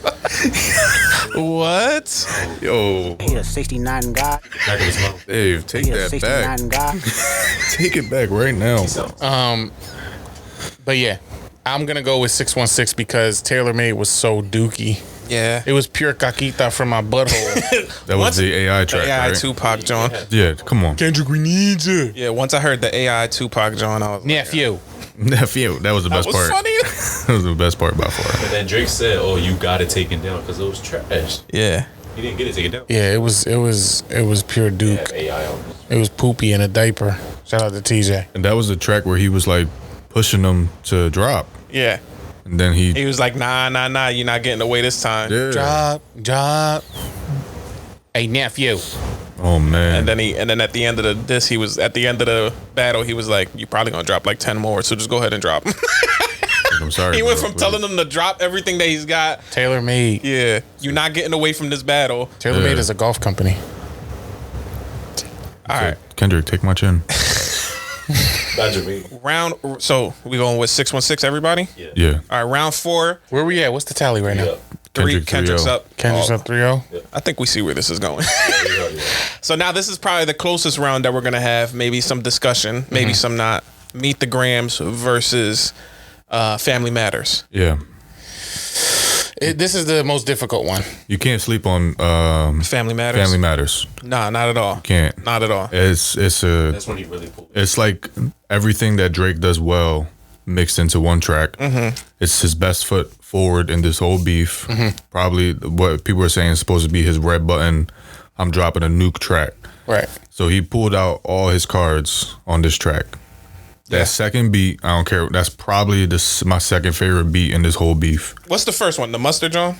What? Yo, He a 69 God. Back of his mouth. Dave, take He a that 69 back. God. Take it back right now. But yeah, I'm gonna go with 616 because Taylor Made was so dookie. Yeah. It was pure caquita from my butthole. That was the AI track, AI right? Tupac John. Yeah, come on. Kendrick, we need you. Yeah, once I heard the AI Tupac John, I was like, Nephew. Nephew, that was the best was part. funny. That was the best part by far. And then Drake said, "Oh, you got it taken down because it was trash. Yeah. He didn't get it taken down. Yeah, it was pure Have Duke. AI on. It was poopy in a diaper. Shout out to TJ. And that was the track where he was like pushing them to drop. Yeah. And then He was like, nah, you're not getting away this time. yeah. Drop. Hey, nephew. Oh man. And then at the end of the battle, he was like, you probably gonna drop like 10 more, so just go ahead and drop. I'm sorry. He went bro. from telling them to drop everything that he's got. Taylor Made. Yeah, you're not getting away from this battle. Taylor Made is a golf company. All right, Kendrick, take my chin. Badger me. so we going with 616, everybody? Yeah. All right, round 4, Where we at? What's the tally right now? Yeah. Kendrick's 3-0. up. Kendrick's Oh, up 3-0. I think we see where this is going. Yeah. So now this is probably the closest round that we're gonna have. Maybe some discussion, maybe some not. Meet the Grams versus Family Matters. Yeah. This is the most difficult one. You can't sleep on Family Matters. Family Matters. Nah, not at all. Can't. Not at all. That's when he really pulled. It's like everything that Drake does well mixed into one track. Mm-hmm. It's his best foot forward in this whole beef. Probably what people are saying is supposed to be his red button. I'm dropping a nuke track. Right. So he pulled out all his cards on this track. That second beat, I don't care. That's probably my second favorite beat in this whole beef. What's the first one? The Mustard, John?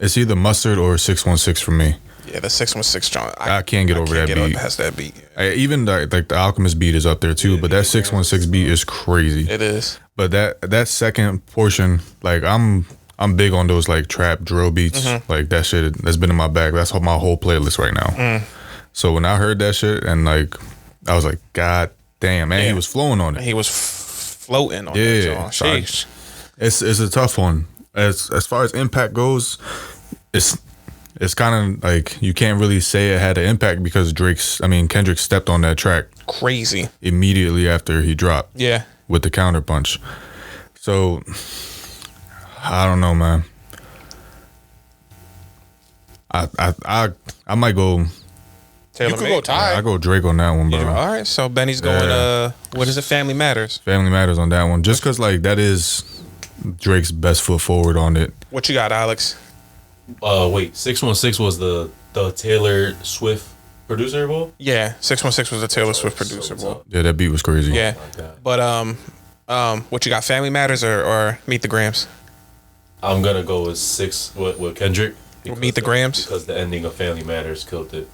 It's either Mustard or 616 for me. Yeah, the 616, John. I can't get over that beat. Past that beat. Even the Alchemist beat is up there too, but that 616 beat is crazy. It is. But that second portion, like I'm big on those like trap drill beats, like that shit that's been in my bag. That's my whole playlist right now. So when I heard that shit and like I was like, God damn, man, he was flowing on it. He was floating on Yeah, that, John. sorry. Sheesh. It's a tough one. As far as impact goes, it's kind of like you can't really say it had an impact because Kendrick stepped on that track Crazy. immediately after he dropped. Yeah. With the counter punch. So I don't know, man. I might go. Taylor You could Made. go tie. I go Drake on that one, bro. All right, so Benny's going. Yeah. What is it? Family Matters. Family Matters on that one, just because like that is Drake's best foot forward on it. What you got, Alex? Wait, 616 was the Taylor Swift producer ball? Yeah, 616 was the Taylor Swift producer. Bro. Yeah, that beat was crazy. Yeah, God. but what you got? Family Matters or Meet the Grams? I'm gonna go with 6 with Kendrick. Meet the Grams? Because the ending of Family Matters killed it.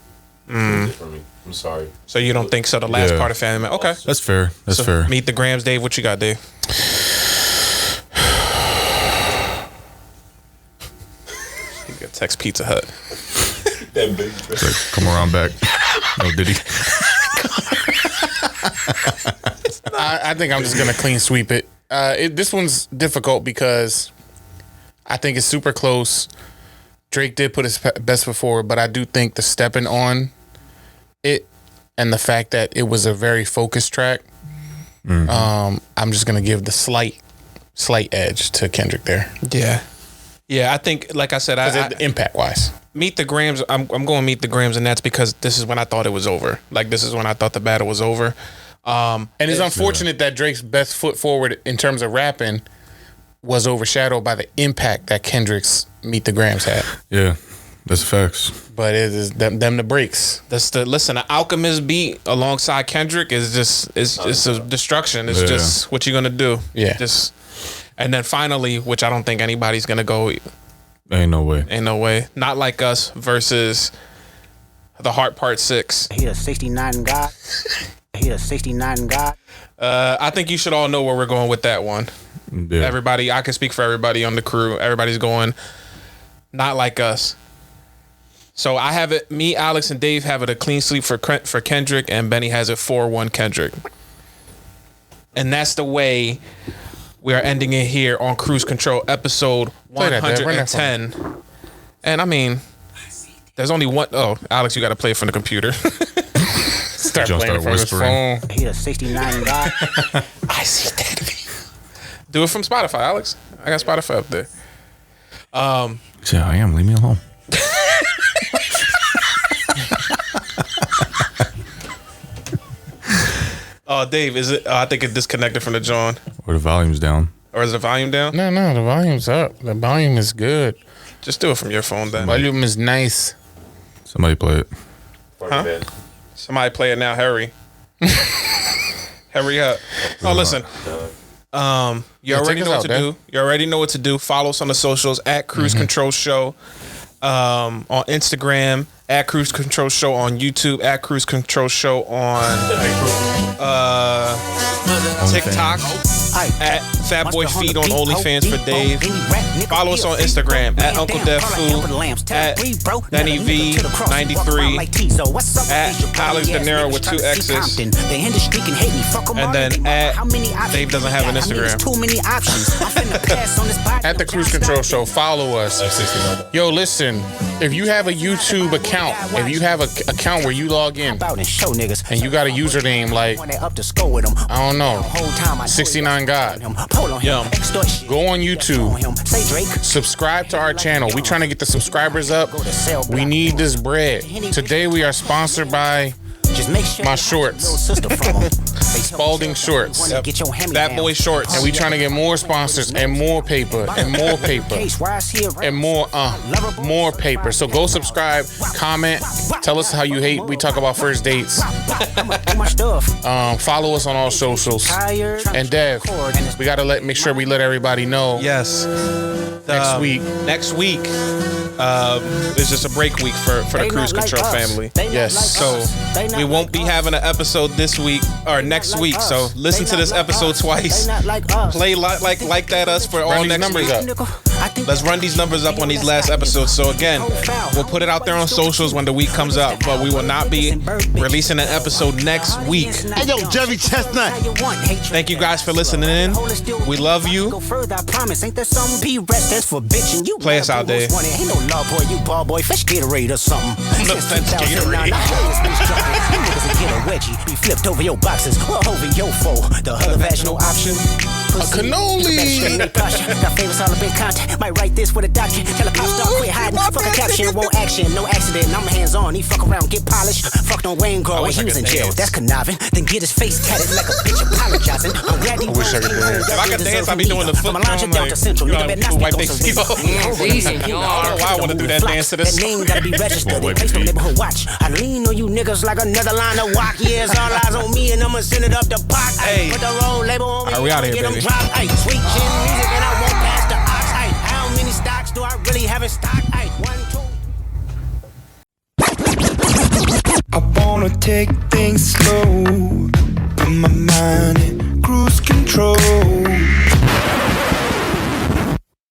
Killed it for me. I'm sorry. So you don't think so? The last Yeah. part of Family Matters. Okay, That's fair. That's so fair. Meet the Grams, Dave. What you got, Dave? You got text Pizza Hut. That big Like, come around back. No, did he? I think I'm just gonna clean sweep it. This one's difficult because I think it's super close. Drake did put his best foot forward, but I do think the stepping on it and the fact that it was a very focused track, I'm just gonna give the slight edge to Kendrick there. Yeah, I think, like I said, Impact wise, Meet the Grams. I'm going to Meet the Grams, and that's because this is when I thought it was over. Like, this is when I thought the battle was over. And it's unfortunate that Drake's best foot forward in terms of rapping was overshadowed by the impact that Kendrick's Meet the Grams had. Yeah, that's facts. But it is them the breaks. Listen, the Alchemist beat alongside Kendrick is just it's a destruction. It's just what you're gonna do. Yeah. And then finally, which I don't think anybody's gonna go. Ain't no way. Ain't no way. Not Like Us versus The Heart Part 6. He a 69 God. He a 69 God. I think you should all know where we're going with that one. Yeah. Everybody, I can speak for everybody on the crew. Everybody's going Not Like Us. So I have it, me, Alex, and Dave have it a clean sweep for Kendrick, and Benny has it 4-1 Kendrick. And that's the way we are ending it here on Cruise Control, episode 110. And I mean, there's only one. Oh, Alex, you got to play it from the computer. Start Just playing start from his whispering. phone. He a 69 God. I see that. Do it from Spotify, Alex. I got Spotify up there. Yeah, I am. Leave me alone. Dave, is it? I think it disconnected from the John. Or the volume's down. Or is the volume down? No, the volume's up. The volume is good. Just do it from your phone then. Volume is nice. Somebody play it. Huh? Somebody play it now. Hurry. Hurry up. Oh, listen. You already know what to do. You already know what to do. Follow us on the socials at Cruise Control Show. On Instagram, at Cruise Control Show on YouTube, at Cruise Control Show on TikTok, at Fatboy Feed on OnlyFans for Dave. Follow us on Instagram at Uncle Def Food, at Benny V93, at Alex De Niro with 2 X's, and then at Dave doesn't have an Instagram. At the Cruise Control Show, follow us. Yo, listen, if you have a YouTube account, if you have an account where you log in and you got a username like, I don't know, 69 God, Yum. go on YouTube, subscribe to our channel. We trying to get the subscribers up. We need this bread. Today we are sponsored by my shorts. Spalding Shorts. Fat Boy Shorts. And we trying to get more sponsors and more paper and more paper and more paper. So go subscribe, comment, tell us how you hate we talk about first dates. Follow us on all socials. And Dev, we gotta make sure we let everybody know. Yes. Next week It's just a break week for the Cruise Control family. Yes. So we won't be having an episode this week or next week. So listen to this episode twice. Play like that us for all next week. Let's run these numbers up on these last episodes. So again, we'll put it out there on socials when the week comes up, but we will not be releasing an episode next week. Hey yo, Jerry Chestnut. Thank you guys for listening in. We love you. Play us out, Dave. Ain't no love boy, you ball boy, fish Gatorade or something. Fetch Gatorade. Get a wedgie, be flipped over your boxes or over your foe. The other vaginal option. A cannoli. Got favorites all up in contact. Might write this with a doctor. Tell a pop star quit hiding. Fuck a caption, won't action. No accident. I'm hands on. He fuck around, get polished. Fucked on Wayne Girl when he was in jail. That's conniving. Then get his face tatted like a bitch apologizing. I'm glad he wish I could dance. If I could dance, I'd be doing the foot drum. Like, you know, people wipe their feet off. I don't know why I want to do that dance to this. That name gotta be registered. They place no neighborhood watch. I lean on you niggas like another line of walk. Yeah, it's all eyes on me and I'ma send it up the pot. Hey. Put the roll label on me. Alright, we out here, baby. Hey, sweet chin music and I won't pass the ox. Hey, how many stocks do I really have in stock? Hey, 1, 2. I wanna take things slow, put my mind in cruise control.